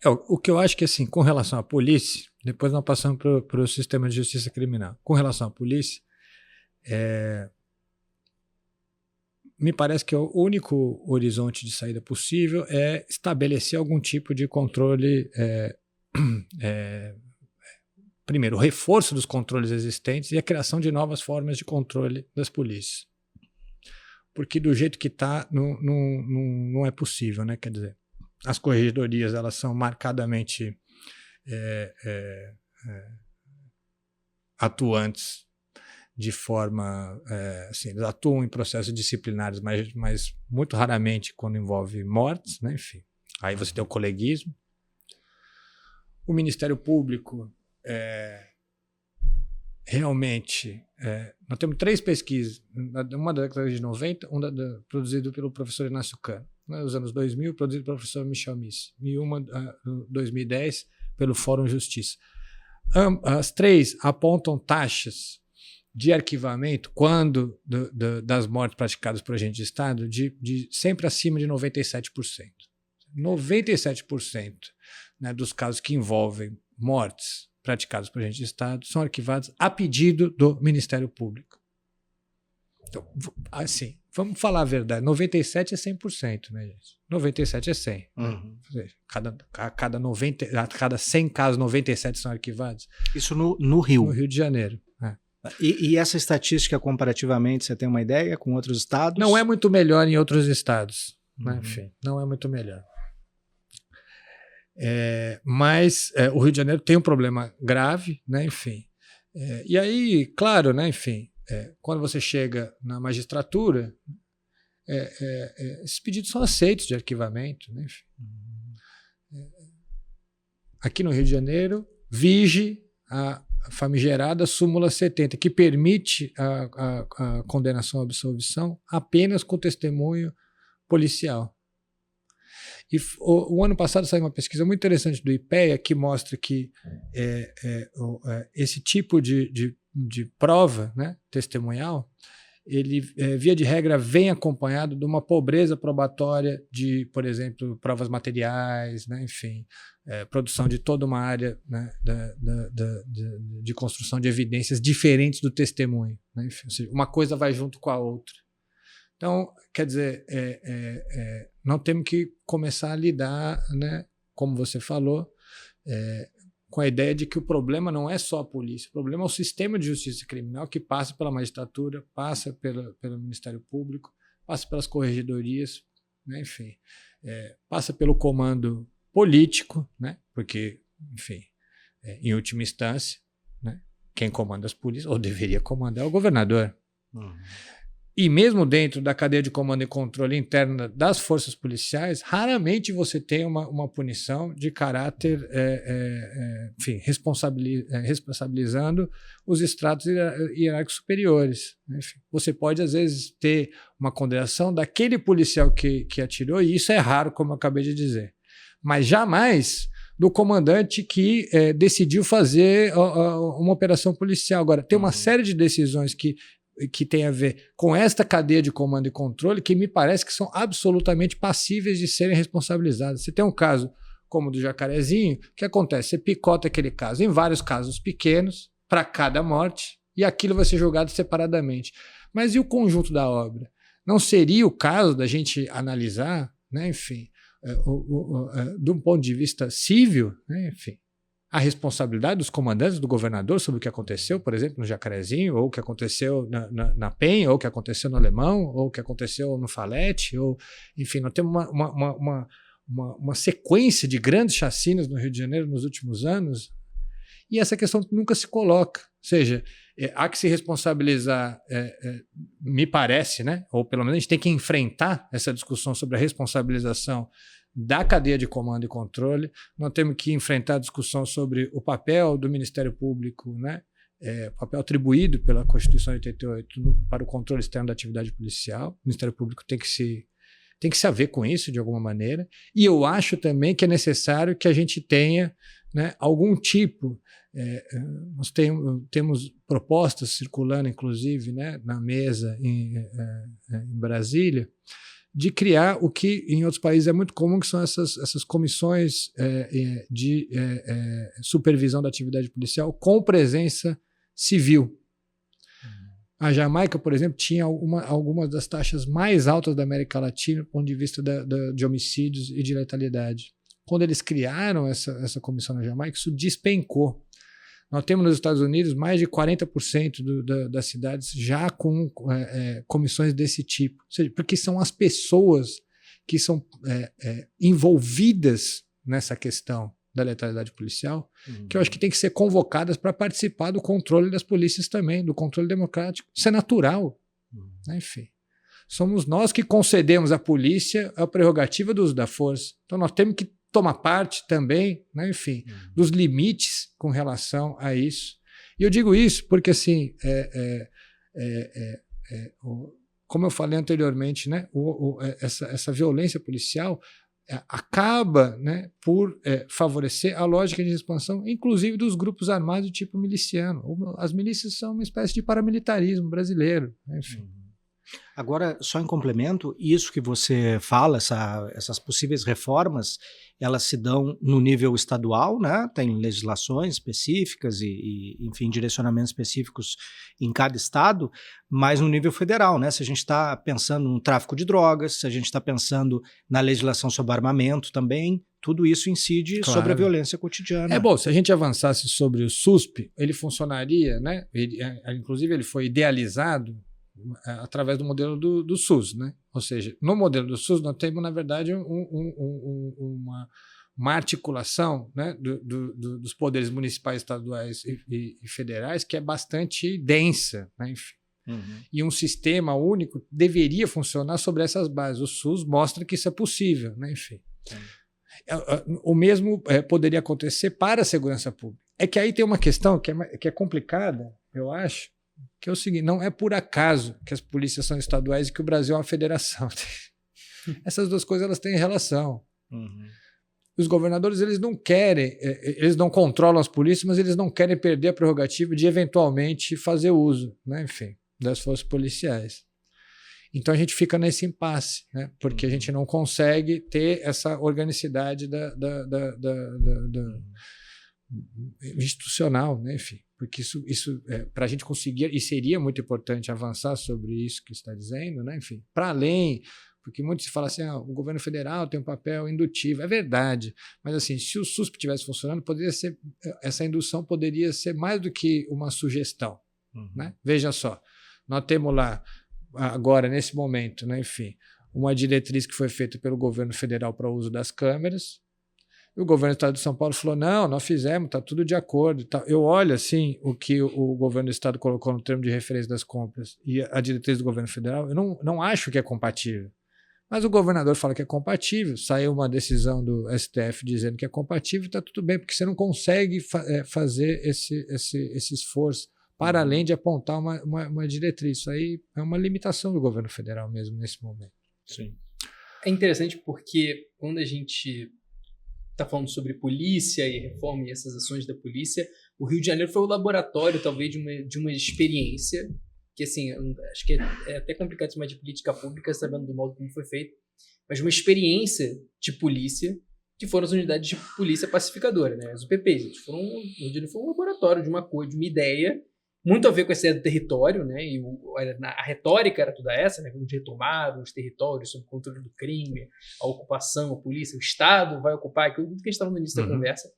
O que eu acho que, assim, com relação à polícia, depois nós passamos para o sistema de justiça criminal. Com relação à polícia, me parece que o único horizonte de saída possível é estabelecer algum tipo de controle, primeiro, o reforço dos controles existentes e a criação de novas formas de controle das polícias. Porque do jeito que está, não é possível, né? Quer dizer, as corregedorias, elas são marcadamente atuantes de forma, assim, eles atuam em processos disciplinares, mas muito raramente quando envolve mortes, né? Enfim, aí você tem o coleguismo. O Ministério Público, realmente, nós temos 3 pesquisas, uma da década de 90, uma produzida pelo professor Inácio Cano, nos anos 2000, produzida pelo professor Michel Miss, e uma em 2010 pelo Fórum Justiça. As 3 apontam taxas de arquivamento das mortes praticadas por agente de Estado de sempre acima de 97%. 97%, né, dos casos que envolvem mortes praticados por agente de Estado são arquivados a pedido do Ministério Público. Então, assim, vamos falar a verdade, 97 é 100%, né, gente? 97 é 100. Uhum. A cada 100 casos, 97 são arquivados. Isso no Rio. No Rio de Janeiro. E essa estatística, comparativamente, você tem uma ideia com outros estados? Não é muito melhor em outros estados. Né? Enfim, não é muito melhor. Mas o Rio de Janeiro tem um problema grave, né? Enfim. E aí, claro, né? Enfim, quando você chega na magistratura, esses pedidos são aceitos de arquivamento, né? Enfim. Aqui no Rio de Janeiro, vige a famigerada súmula 70, que permite a condenação à absolvição apenas com testemunho policial. E o ano passado saiu uma pesquisa muito interessante do IPEA que mostra que esse tipo de prova, né, testemunhal, ele, via de regra, vem acompanhado de uma pobreza probatória de, por exemplo, provas materiais, né, enfim, produção de toda uma área, né, de construção de evidências diferentes do testemunho. Né, enfim, ou seja, uma coisa vai junto com a outra. Então, quer dizer, nós temos que começar a lidar, né, como você falou, com a ideia de que o problema não é só a polícia, o problema é o sistema de justiça criminal que passa pela magistratura, passa pelo Ministério Público, passa pelas corregedorias, né, enfim, passa pelo comando político, né, porque, enfim, em última instância, né, quem comanda as polícias, ou deveria comandar, é o governador. E mesmo dentro da cadeia de comando e controle interna das forças policiais, raramente você tem uma punição de caráter, enfim, responsabilizando os estratos hierárquicos superiores. Enfim, você pode, às vezes, ter uma condenação daquele policial que atirou, e isso é raro, como eu acabei de dizer. Mas jamais do comandante que decidiu fazer uma operação policial. Agora, tem uma série de decisões que tem a ver com esta cadeia de comando e controle que me parece que são absolutamente passíveis de serem responsabilizadas. Você tem um caso como o do Jacarezinho, o que acontece? Você picota aquele caso em vários casos pequenos para cada morte e aquilo vai ser julgado separadamente. Mas e o conjunto da obra? Não seria o caso da gente analisar, né, enfim, de um ponto de vista civil, né, enfim, a responsabilidade dos comandantes, do governador sobre o que aconteceu, por exemplo, no Jacarezinho, ou o que aconteceu na Penha, ou o que aconteceu no Alemão, ou o que aconteceu no Falete, ou, enfim, nós temos uma sequência de grandes chacinas no Rio de Janeiro nos últimos anos, e essa questão nunca se coloca. Ou seja, há que se responsabilizar, me parece, né? Ou pelo menos a gente tem que enfrentar essa discussão sobre a responsabilização da cadeia de comando e controle. Nós temos que enfrentar a discussão sobre o papel do Ministério Público, né? Papel atribuído pela Constituição de 88 para o controle externo da atividade policial. O Ministério Público tem que se haver com isso de alguma maneira. E eu acho também que é necessário que a gente tenha, né, algum tipo. Nós temos propostas circulando, inclusive, né, na mesa em Brasília, de criar o que em outros países é muito comum, que são essas comissões de supervisão da atividade policial com presença civil. A Jamaica, por exemplo, tinha algumas das taxas mais altas da América Latina do ponto de vista de homicídios e de letalidade. Quando eles criaram essa comissão na Jamaica, isso despencou. Nós temos nos Estados Unidos mais de 40% das cidades já com comissões desse tipo. Ou seja, porque são as pessoas que são envolvidas nessa questão da letalidade policial, que eu acho que tem que ser convocadas para participar do controle das polícias também, do controle democrático. Isso é natural. Enfim, somos nós que concedemos à polícia a prerrogativa do uso da força. Então nós temos que tomar parte também, né, enfim, dos limites com relação a isso. E eu digo isso porque, assim, como eu falei anteriormente, né, essa violência policial acaba, né, por favorecer a lógica de expansão, inclusive dos grupos armados do tipo miliciano. As milícias são uma espécie de paramilitarismo brasileiro, né, enfim. Agora, só em complemento, isso que você fala, essas possíveis reformas, elas se dão no nível estadual, né? Tem legislações específicas enfim, direcionamentos específicos em cada estado, mas no nível federal, né? Se a gente está pensando no tráfico de drogas, se a gente está pensando na legislação sobre armamento também, tudo isso incide sobre a violência cotidiana. Bom, se a gente avançasse sobre o SUSP, ele funcionaria, né? Inclusive, ele foi idealizado através do modelo do SUS, né? Ou seja, no modelo do SUS nós temos, na verdade, uma articulação, né, dos poderes municipais, estaduais e federais que é bastante densa, né? Enfim. E um sistema único deveria funcionar sobre essas bases. O SUS mostra que isso é possível, né? Enfim. O mesmo poderia acontecer para a segurança pública. É que aí tem uma questão que é complicada, eu acho, que é o seguinte: não é por acaso que as polícias são estaduais e que o Brasil é uma federação. Essas duas coisas elas têm relação. Os governadores, eles não querem, eles não controlam as polícias, mas eles não querem perder a prerrogativa de eventualmente fazer uso, né, enfim, das forças policiais. Então a gente fica nesse impasse, né, porque a gente não consegue ter essa organicidade institucional, né, enfim. Porque isso para a gente conseguir, e seria muito importante avançar sobre isso que você está dizendo, né? Enfim, para além, porque muitos falam assim, o governo federal tem um papel indutivo, é verdade, mas assim, se o SUSP estivesse funcionando, essa indução poderia ser mais do que uma sugestão, né? Veja só, nós temos lá, agora, nesse momento, né, enfim, uma diretriz que foi feita pelo governo federal para o uso das câmeras. E o governo do estado de São Paulo falou, não, nós fizemos, está tudo de acordo. Tá. Eu olho assim o que o governo do estado colocou no termo de referência das compras e a diretriz do governo federal, eu não acho que é compatível. Mas o governador fala que é compatível, saiu uma decisão do STF dizendo que é compatível, está tudo bem, porque você não consegue fazer esse esforço para além de apontar uma diretriz. Isso aí é uma limitação do governo federal mesmo nesse momento. Sim. É interessante porque quando a gente está falando sobre polícia e reforma e essas ações da polícia, o Rio de Janeiro foi o laboratório, talvez, de uma experiência que, assim, acho que é até complicado chamar de política pública, sabendo do modo como foi feito, mas uma experiência de polícia, que foram as unidades de polícia pacificadora, né? As UPPs. Foi um laboratório de uma coisa, de uma ideia, muito a ver com essa ideia do território, né? E a retórica era toda essa, né? Vamos retomar os territórios sob controle do crime, a ocupação, a polícia, o Estado vai ocupar aquilo, tudo que a gente estava no início da conversa.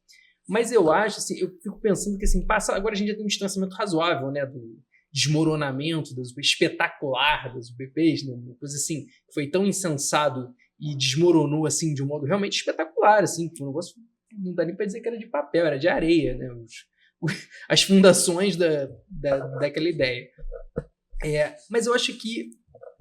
Mas eu acho, assim, eu fico pensando que assim, agora a gente já tem um distanciamento razoável, né? Do desmoronamento das UPPs, espetacular das UPPs, né? Uma coisa assim, que foi tão insensado e desmoronou assim de um modo realmente espetacular, assim, foi um negócio, não dá nem para dizer que era de papel, era de areia, né? As fundações daquela ideia. Mas eu acho que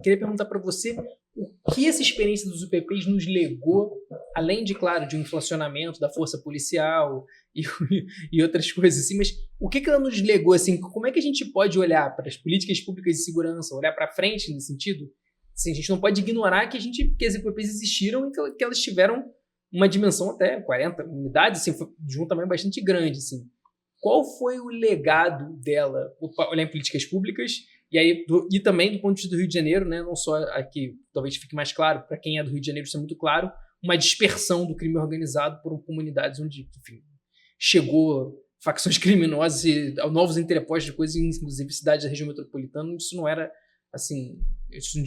queria perguntar para você o que essa experiência dos UPPs nos legou, além de, claro, de um inflacionamento da força policial e outras coisas assim, mas o que ela nos legou, assim, como é que a gente pode olhar para as políticas públicas de segurança, olhar para frente nesse sentido? Assim, a gente não pode ignorar que as UPPs existiram e que elas tiveram uma dimensão até 40 unidades, assim, foi de um tamanho bastante grande, assim. Qual foi o legado dela, olhar em políticas públicas E também do ponto de vista do Rio de Janeiro, né, não só aqui, talvez fique mais claro, para quem é do Rio de Janeiro isso é muito claro, uma dispersão do crime organizado por comunidades onde, enfim, chegou facções criminosas e novos entrepostos de coisas, inclusive cidades da região metropolitana. Isso não era, assim,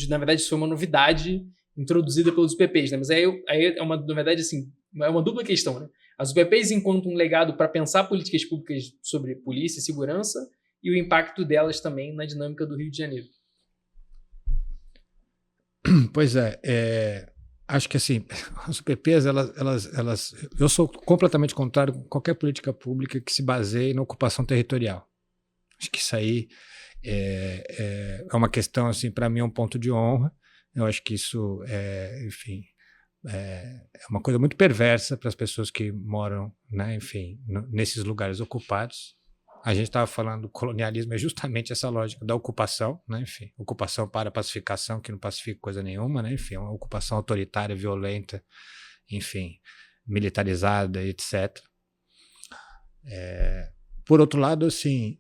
na verdade isso foi uma novidade introduzida pelos UPPs, né? Mas aí é uma, na verdade, assim, é uma dupla questão, né? As UPPs enquanto um legado para pensar políticas públicas sobre polícia e segurança e o impacto delas também na dinâmica do Rio de Janeiro. Pois é, acho que assim, as UPPs, eu sou completamente contrário a qualquer política pública que se baseie na ocupação territorial. Acho que isso aí é uma questão, assim, para mim é um ponto de honra. Eu acho que isso enfim, é uma coisa muito perversa para as pessoas que moram, né, enfim, nesses lugares ocupados. A gente estava falando do colonialismo, é justamente essa lógica da ocupação, né? Enfim, ocupação para pacificação, que não pacifica coisa nenhuma, né? Enfim, uma ocupação autoritária, violenta, enfim, militarizada, etc. Por outro lado, assim,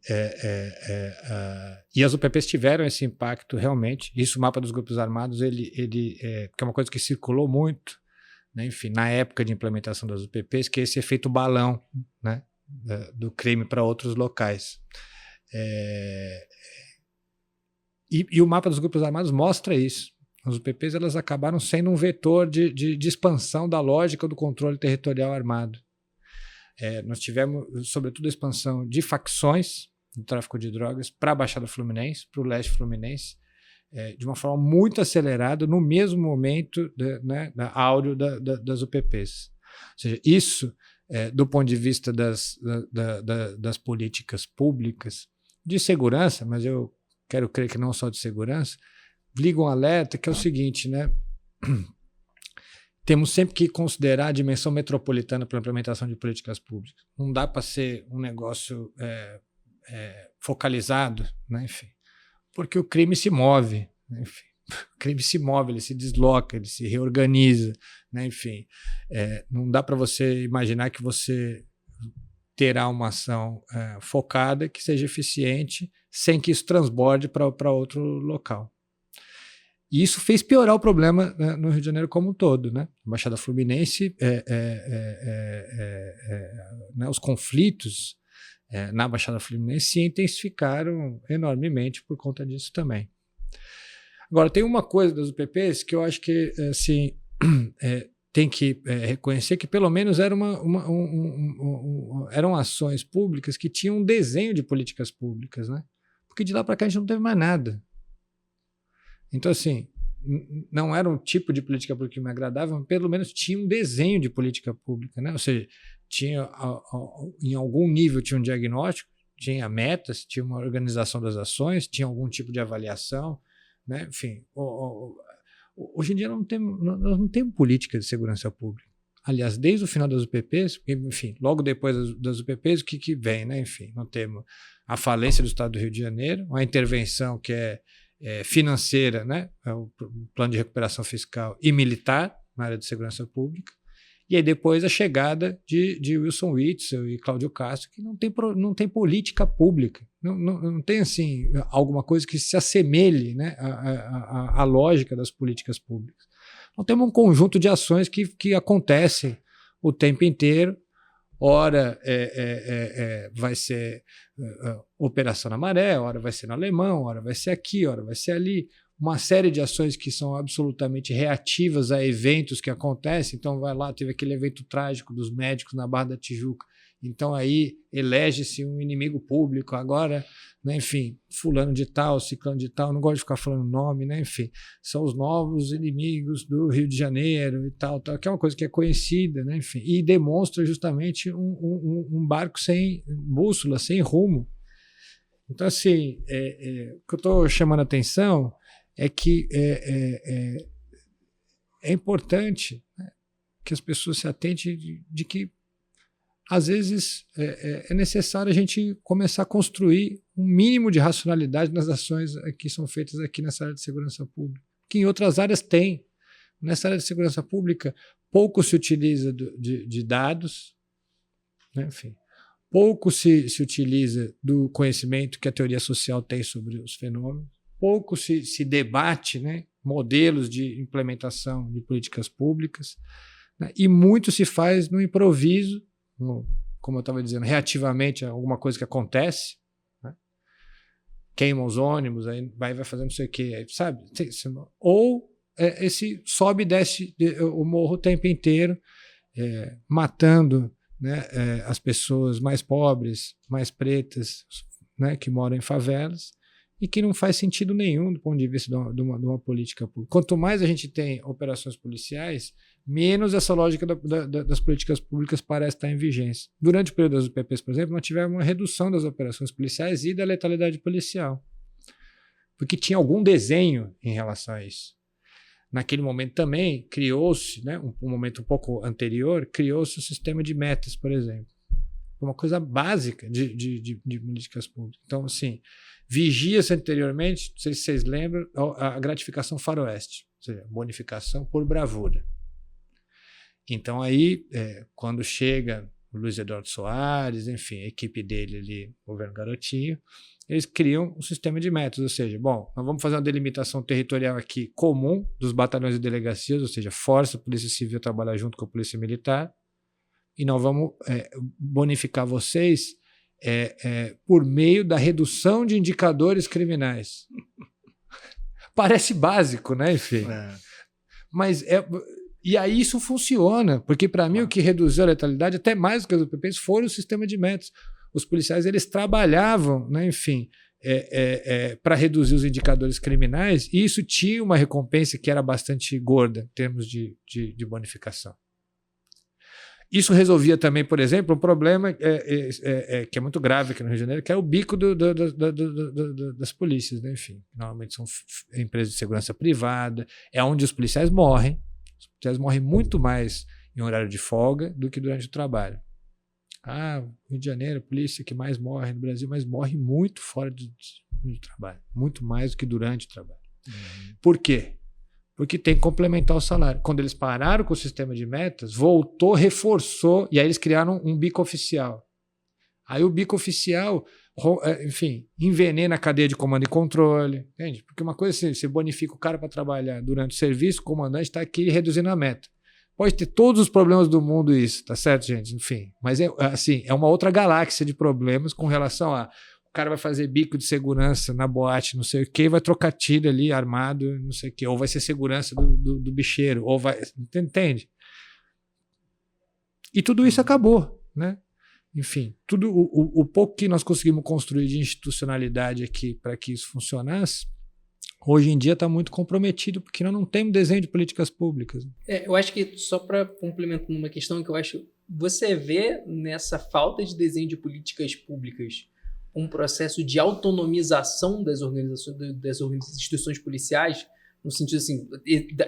e as UPPs tiveram esse impacto realmente. Isso, o mapa dos grupos armados, porque é uma coisa que circulou muito, né? Enfim, na época de implementação das UPPs, que é esse efeito balão, né, do crime para outros locais. E o mapa dos grupos armados mostra isso. As UPPs, elas acabaram sendo um vetor de expansão da lógica do controle territorial armado. Nós tivemos, sobretudo, a expansão de facções do tráfico de drogas para a Baixada Fluminense, para o leste fluminense, de uma forma muito acelerada, no mesmo momento, né, áureo das UPPs. Ou seja, isso, do ponto de vista das políticas públicas de segurança, mas eu quero crer que não só de segurança, liga um alerta que é o seguinte, né? Temos sempre que considerar a dimensão metropolitana para a implementação de políticas públicas. Não dá para ser um negócio focalizado, né? Enfim, porque o crime se move, né? Enfim, o crime se move, ele se desloca, ele se reorganiza, né? Enfim, não dá para você imaginar que você terá uma ação focada que seja eficiente sem que isso transborde para outro local. E isso fez piorar o problema, né, no Rio de Janeiro como um todo, né? A Baixada Fluminense, né, os conflitos na Baixada Fluminense se intensificaram enormemente por conta disso também. Agora, tem uma coisa das UPPs que eu acho que assim, tem que reconhecer que pelo menos eram ações públicas que tinham um desenho de políticas públicas, né? Porque de lá para cá a gente não teve mais nada. Então, assim, não era um tipo de política pública que me agradava, mas pelo menos tinha um desenho de política pública, né? Ou seja, tinha, em algum nível tinha um diagnóstico, tinha metas, tinha uma organização das ações, tinha algum tipo de avaliação, né? Enfim, hoje em dia nós não temos política de segurança pública. Aliás, desde o final das UPPs, enfim, logo depois das UPPs, o que vem, né? Enfim, nós temos a falência do Estado do Rio de Janeiro, uma intervenção que financeira, né? O plano de recuperação fiscal e militar na área de segurança pública, e aí depois a chegada de Wilson Witzel e Cláudio Castro, que não tem política pública, não tem assim alguma coisa que se assemelhe, né, à lógica das políticas públicas. Nós temos um conjunto de ações que acontecem o tempo inteiro. Ora vai ser Operação na Maré, ora vai ser no Alemão, ora vai ser aqui, ora vai ser ali. Uma série de ações que são absolutamente reativas a eventos que acontecem. Então vai lá, teve aquele evento trágico dos médicos na Barra da Tijuca. Então aí elege-se um inimigo público agora, né, enfim, fulano de tal, ciclano de tal, não gosto de ficar falando nome, né, enfim, são os novos inimigos do Rio de Janeiro e tal, que é uma coisa que é conhecida, né, enfim, e demonstra justamente um barco sem bússola, sem rumo. Então, assim, o que eu estou chamando a atenção é que é importante, né, que as pessoas se atentem de que às vezes é necessário a gente começar a construir um mínimo de racionalidade nas ações que são feitas aqui nessa área de segurança pública, que em outras áreas tem. Nessa área de segurança pública, pouco se utiliza de dados, né? Enfim, pouco se utiliza do conhecimento que a teoria social tem sobre os fenômenos. pouco se debate, né, modelos de implementação de políticas públicas, né, e muito se faz no improviso, como eu estava dizendo, reativamente a alguma coisa que acontece, né, queima os ônibus, aí vai fazendo não sei o quê, sabe? Ou esse sobe e desce o morro o tempo inteiro, matando, né, as pessoas mais pobres, mais pretas, né, que moram em favelas, e que não faz sentido nenhum do ponto de vista de uma política pública. Quanto mais a gente tem operações policiais, menos essa lógica das políticas públicas parece estar em vigência. Durante o período das UPPs, por exemplo, nós tivemos uma redução das operações policiais e da letalidade policial, porque tinha algum desenho em relação a isso. Naquele momento também criou-se, né, um momento um pouco anterior, criou-se o sistema de metas, por exemplo. Uma coisa básica de políticas públicas. Então, assim, vigia-se anteriormente, não sei se vocês lembram, a gratificação faroeste, ou seja, bonificação por bravura. Então, aí, quando chega o Luiz Eduardo Soares, enfim, a equipe dele ali, o governo Garotinho, eles criam um sistema de metas, ou seja, bom, nós vamos fazer uma delimitação territorial aqui comum dos batalhões e delegacias, ou seja, força a Polícia Civil trabalhar junto com a Polícia Militar, e nós vamos bonificar vocês por meio da redução de indicadores criminais. Parece básico, né, enfim? Mas e aí isso funciona, porque para mim o que reduziu a letalidade, até mais do que os UPPs, foi o sistema de metas. Os policiais, eles trabalhavam, né, enfim, para reduzir os indicadores criminais, e isso tinha uma recompensa que era bastante gorda em termos de bonificação. Isso resolvia também, por exemplo, um problema que é muito grave aqui no Rio de Janeiro, que é o bico das polícias, né? Enfim, normalmente são empresas de segurança privada, é onde os policiais morrem. Os policiais morrem muito mais em horário de folga do que durante o trabalho. Rio de Janeiro, a polícia que mais morre no Brasil, mas morre muito fora do trabalho, muito mais do que durante o trabalho. Por quê? Porque tem que complementar o salário. Quando eles pararam com o sistema de metas, voltou, reforçou, e aí eles criaram um bico oficial. Aí o bico oficial, enfim, envenena a cadeia de comando e controle, entende? Porque uma coisa assim, você bonifica o cara para trabalhar durante o serviço, o comandante está aqui reduzindo a meta. Pode ter todos os problemas do mundo isso, tá certo, gente? Enfim, mas é uma outra galáxia de problemas com relação a o cara vai fazer bico de segurança na boate, não sei o quê, vai trocar tiro ali, armado, não sei o quê, ou vai ser segurança do bicheiro, ou vai... Entende? E tudo isso acabou, né? Enfim, tudo o pouco que nós conseguimos construir de institucionalidade aqui para que isso funcionasse, hoje em dia está muito comprometido, porque nós não temos desenho de políticas públicas. Eu acho que, só para complementar uma questão que eu acho, você vê nessa falta de desenho de políticas públicas um processo de autonomização das organizações, das instituições policiais, no sentido assim,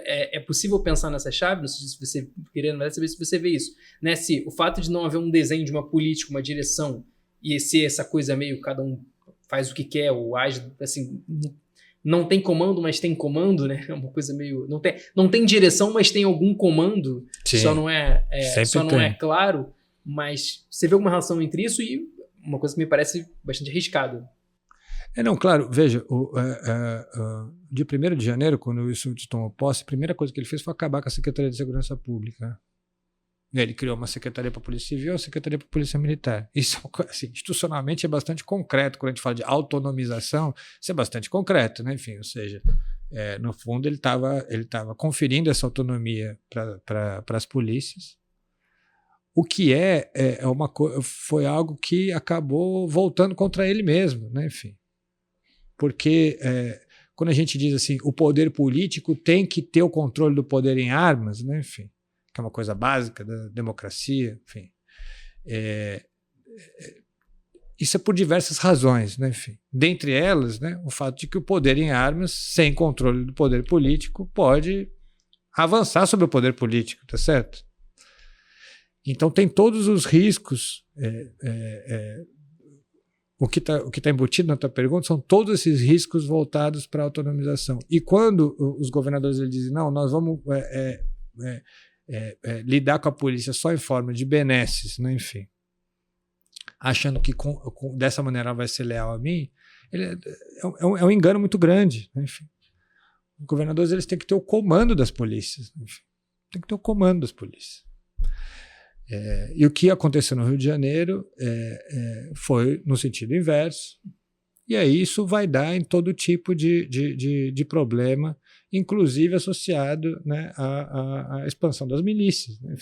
é possível pensar nessa chave, não sei se você querendo saber se você vê isso, né? Se o fato de não haver um desenho de uma política, uma direção, e ser essa coisa meio, cada um faz o que quer, ou age, assim, não tem comando, mas tem comando, né? É uma coisa meio... Não tem direção, mas tem algum comando. Sim, só não é claro, mas você vê alguma relação entre isso e uma coisa que me parece bastante arriscada. Não, claro, veja, de 1º de janeiro, quando o Wilson tomou posse, a primeira coisa que ele fez foi acabar com a Secretaria de Segurança Pública. Ele criou uma secretaria para a Polícia Civil e uma secretaria para a Polícia Militar. Isso, assim, institucionalmente, é bastante concreto. Quando a gente fala de autonomização, isso é bastante concreto, né? Enfim, ou seja, no fundo, ele estava conferindo essa autonomia para as polícias, o que foi algo que acabou voltando contra ele mesmo, né? Enfim, porque quando a gente diz assim, o poder político tem que ter o controle do poder em armas, né? Enfim, que é uma coisa básica da democracia, enfim, isso é por diversas razões, né? Enfim, dentre elas, né, o fato de que o poder em armas, sem controle do poder político, pode avançar sobre o poder político, tá certo? Então tem todos os riscos. O que tá embutido na tua pergunta são todos esses riscos voltados para a autonomização. E quando os governadores eles dizem, não, nós vamos lidar com a polícia só em forma de benesses, né? Enfim, achando que dessa maneira ela vai ser leal a mim, é um engano muito grande. Enfim. Os governadores eles têm que ter o comando das polícias. Enfim. Tem que ter o comando das polícias. E o que aconteceu no Rio de Janeiro foi no sentido inverso. E aí isso vai dar em todo tipo de problema, inclusive associado, né, à expansão das milícias. Né?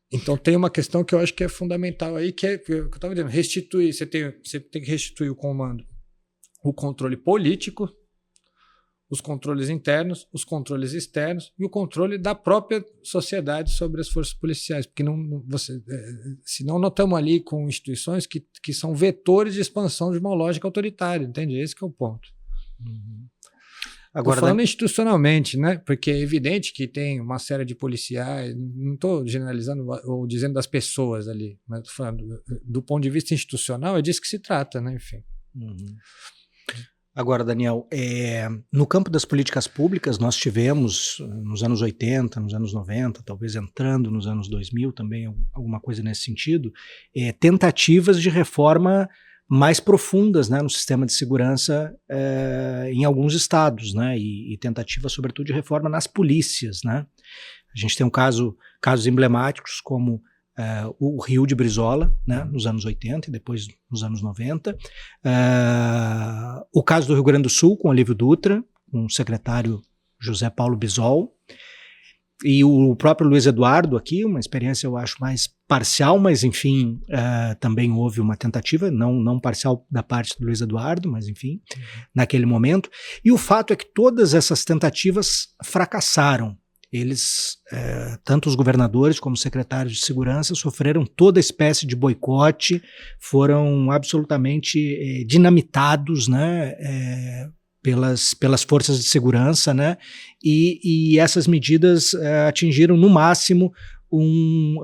Então tem uma questão que eu acho que é fundamental aí, que é o que eu estava dizendo, restituir. Você tem que restituir o comando, o controle político, os controles internos, os controles externos e o controle da própria sociedade sobre as forças policiais, porque senão nós estamos ali com instituições que são vetores de expansão de uma lógica autoritária, entende? Esse que é o ponto. Uhum. Agora, falando institucionalmente, né? Porque é evidente que tem uma série de policiais, não estou generalizando ou dizendo das pessoas ali, mas estou falando do ponto de vista institucional, é disso que se trata, né? Enfim. Uhum. Agora, Daniel, no campo das políticas públicas, nós tivemos, nos anos 80, nos anos 90, talvez entrando nos anos 2000 também, alguma coisa nesse sentido, tentativas de reforma mais profundas, né, no sistema de segurança em alguns estados, né, e tentativas, sobretudo, de reforma nas polícias. Né? A gente tem casos emblemáticos como o Rio de Brizola, né, nos anos 80 e depois nos anos 90. O caso do Rio Grande do Sul, com Olívio Dutra, com o secretário José Paulo Bisol. E o próprio Luiz Eduardo aqui, uma experiência, eu acho, mais parcial, mas, enfim, também houve uma tentativa, não parcial da parte do Luiz Eduardo, mas, enfim, naquele momento. E o fato é que todas essas tentativas fracassaram. Eles, tanto os governadores como os secretários de segurança, sofreram toda espécie de boicote, foram absolutamente dinamitados, né, pelas forças de segurança, né, e essas medidas atingiram no máximo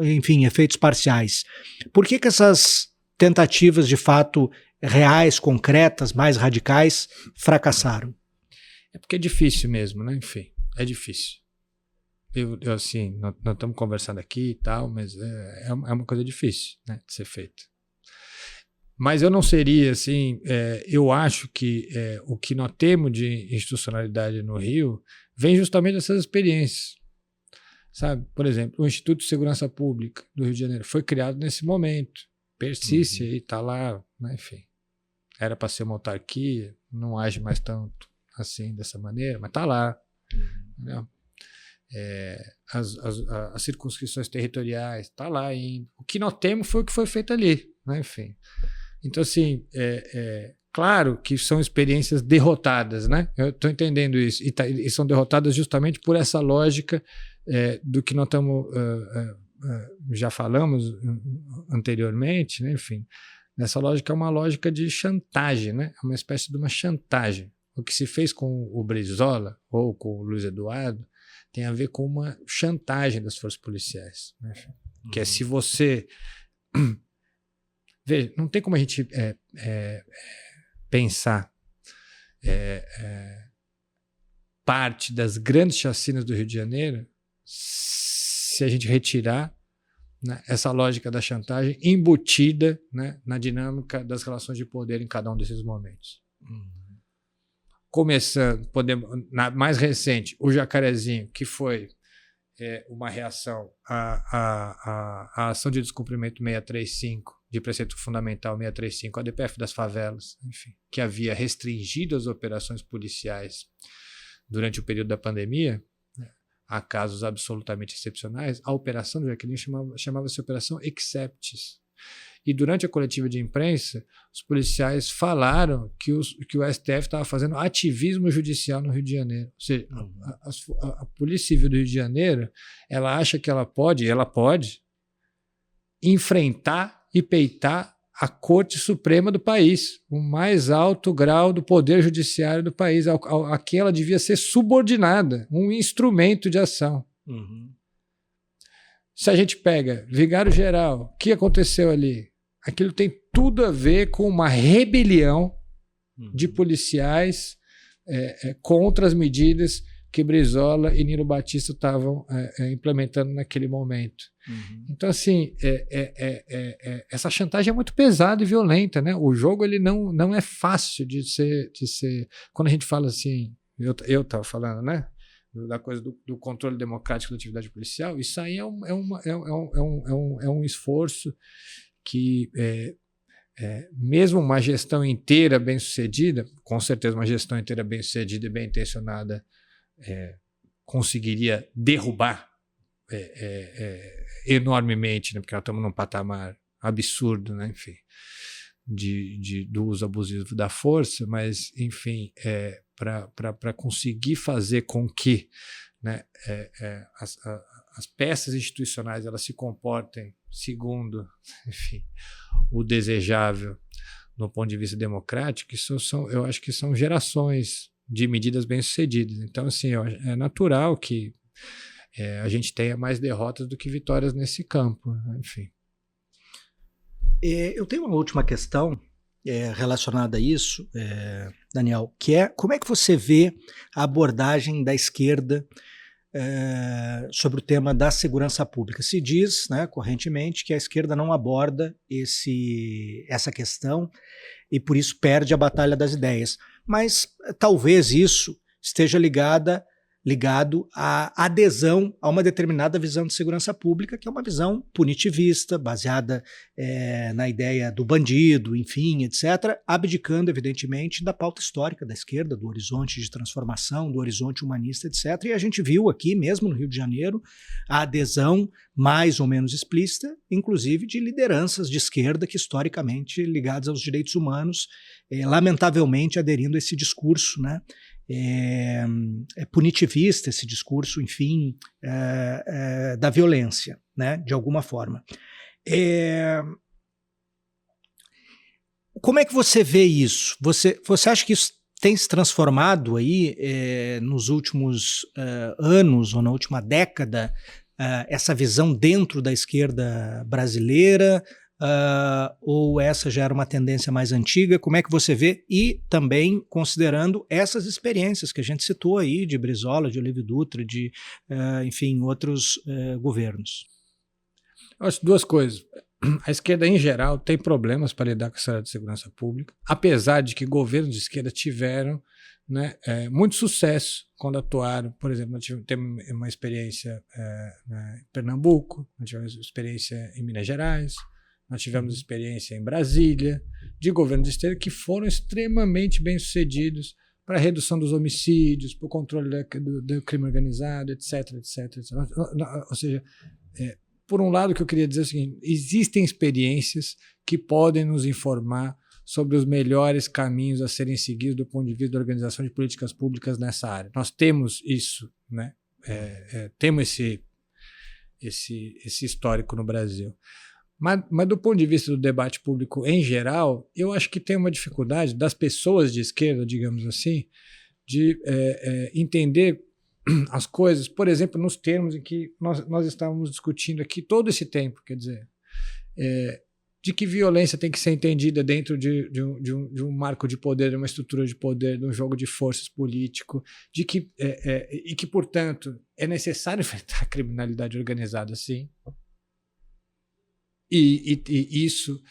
enfim, efeitos parciais. Por que essas tentativas de fato reais, concretas, mais radicais, fracassaram? É porque é difícil mesmo, né? Enfim, é difícil. Eu assim, nós estamos conversando aqui e tal, mas é uma coisa difícil, né, de ser feita. Mas eu não seria assim, eu acho que o que nós temos de institucionalidade no Rio vem justamente dessas experiências. Sabe? Por exemplo, o Instituto de Segurança Pública do Rio de Janeiro foi criado nesse momento, persiste aí, está lá, né, enfim. Era para ser uma autarquia, não age mais tanto assim, dessa maneira, mas está lá. Entendeu? As circunscrições territoriais, está lá ainda. O que nós temos foi o que foi feito ali, né? Enfim. Então, assim, claro que são experiências derrotadas, né? Eu estou entendendo isso. E são derrotadas justamente por essa lógica do que nós estamos já falamos anteriormente, né? Enfim. Nessa lógica é uma lógica de chantagem, né? É uma espécie de uma chantagem. O que se fez com o Brizola ou com o Luiz Eduardo tem a ver com uma chantagem das forças policiais, né? Que é se você... Veja, não tem como a gente pensar parte das grandes chacinas do Rio de Janeiro se a gente retirar, né, essa lógica da chantagem embutida, né, na dinâmica das relações de poder em cada um desses momentos. Começando, na mais recente, o Jacarezinho, que foi uma reação à ação de descumprimento 635, de preceito fundamental 635, a DPF das favelas, enfim, que havia restringido as operações policiais durante o período da pandemia, né, a casos absolutamente excepcionais. A operação do Jacarezinho chamava-se Operação Exceptis. E durante a coletiva de imprensa, os policiais falaram que o STF estava fazendo ativismo judicial no Rio de Janeiro. Ou seja, a Polícia Civil do Rio de Janeiro, ela acha que ela pode enfrentar e peitar a Corte Suprema do país, o mais alto grau do poder judiciário do país, a que ela devia ser subordinada, um instrumento de ação. Se a gente pega Vigário Geral, o que aconteceu ali? Aquilo tem tudo a ver com uma rebelião de policiais contra as medidas que Brizola e Nilo Batista estavam implementando naquele momento. Uhum. Então, assim, essa chantagem é muito pesada e violenta, né? O jogo ele não é fácil de ser. Quando a gente fala assim, eu estava falando, né? Da coisa do controle democrático da atividade policial, isso aí é um esforço que mesmo uma gestão inteira bem-sucedida, com certeza uma gestão inteira bem-sucedida e bem-intencionada conseguiria derrubar enormemente, né, porque nós estamos num patamar absurdo, né, enfim, do uso abusivo da força, mas, enfim, para conseguir fazer com que, né, as peças institucionais elas se comportem segundo, enfim, o desejável do ponto de vista democrático, eu acho que são gerações de medidas bem-sucedidas. Então, assim, é natural que a gente tenha mais derrotas do que vitórias nesse campo, né? Enfim. Eu tenho uma última questão relacionada a isso, Daniel, que é como é que você vê a abordagem da esquerda sobre o tema da segurança pública? Se diz, né, correntemente, que a esquerda não aborda essa questão e por isso perde a batalha das ideias. Mas talvez isso esteja ligado à adesão a uma determinada visão de segurança pública, que é uma visão punitivista, baseada na ideia do bandido, enfim, etc., abdicando, evidentemente, da pauta histórica da esquerda, do horizonte de transformação, do horizonte humanista, etc. E a gente viu aqui, mesmo no Rio de Janeiro, a adesão mais ou menos explícita, inclusive de lideranças de esquerda que, historicamente, ligadas aos direitos humanos, lamentavelmente aderindo a esse discurso, né? Punitivista, esse discurso, enfim, da violência, né, de alguma forma. Como é que você vê isso? Você acha que isso tem se transformado aí nos últimos anos ou na última década, essa visão dentro da esquerda brasileira? Ou essa já era uma tendência mais antiga? Como é que você vê? E também considerando essas experiências que a gente citou aí, de Brizola, de Olívio Dutra, de, enfim, outros governos. Eu acho duas coisas. A esquerda, em geral, tem problemas para lidar com essa área de segurança pública, apesar de que governos de esquerda tiveram, né, muito sucesso quando atuaram. Por exemplo, nós temos uma experiência em Pernambuco, nós tivemos experiência em Minas Gerais, nós tivemos experiência em Brasília, de governos de esquerda que foram extremamente bem-sucedidos para a redução dos homicídios, para o controle do crime organizado, etc. Ou seja, por um lado, o que eu queria dizer é o seguinte: existem experiências que podem nos informar sobre os melhores caminhos a serem seguidos do ponto de vista da organização de políticas públicas nessa área. Nós temos isso, né? Temos esse histórico no Brasil. Mas do ponto de vista do debate público em geral, eu acho que tem uma dificuldade das pessoas de esquerda, digamos assim, de entender as coisas, por exemplo, nos termos em que nós estávamos discutindo aqui todo esse tempo, quer dizer, de que violência tem que ser entendida dentro de um marco de poder, de uma estrutura de poder, de um jogo de forças político, e que, portanto, é necessário enfrentar a criminalidade organizada, sim. E isso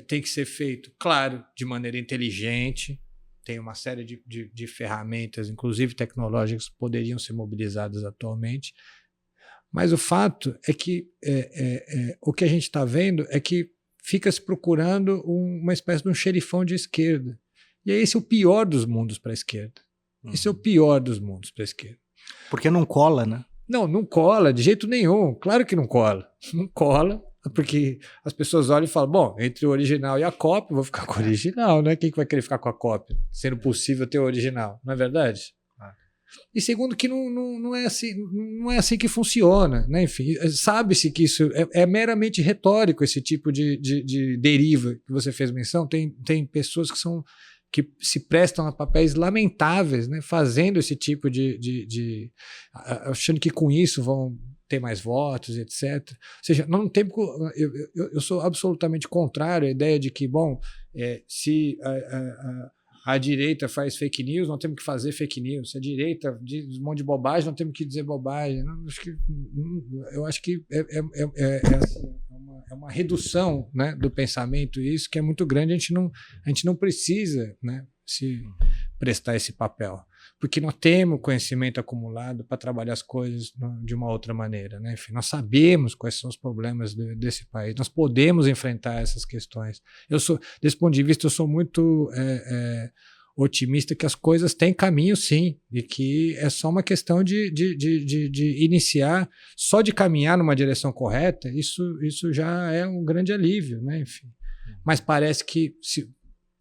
tem que ser feito, claro, de maneira inteligente. Tem uma série de ferramentas, inclusive tecnológicas, que poderiam ser mobilizadas atualmente. Mas o fato é que o que a gente está vendo é que fica se procurando uma espécie de um xerifão de esquerda. E esse é o pior dos mundos para a esquerda. Esse é o pior dos mundos para a esquerda. Porque não cola, né? Não cola de jeito nenhum. Claro que não cola. Não cola. Porque as pessoas olham e falam, bom, entre o original e a cópia, eu vou ficar com o original, né? Quem que vai querer ficar com a cópia? Sendo possível ter o original, não é verdade? E segundo que não é assim que funciona, né? Enfim, sabe-se que isso é meramente retórico, esse tipo de deriva que você fez menção. Tem pessoas que se prestam a papéis lamentáveis, né? Fazendo esse tipo achando que com isso vão ter mais votos, etc. Ou seja, não tem, eu sou absolutamente contrário à ideia de que, bom, se a direita faz fake news, nós temos que fazer fake news. Se a direita diz um monte de bobagem, nós temos que dizer bobagem. Eu acho que é uma redução, né, do pensamento, isso que é muito grande. A gente não precisa, né, se prestar esse papel, porque nós temos conhecimento acumulado para trabalhar as coisas de uma outra maneira, né? Enfim, nós sabemos quais são os problemas desse país, nós podemos enfrentar essas questões. Desse ponto de vista, eu sou muito otimista que as coisas têm caminho, sim, e que é só uma questão de iniciar, só de caminhar numa direção correta, isso já é um grande alívio, né? Enfim, mas parece que,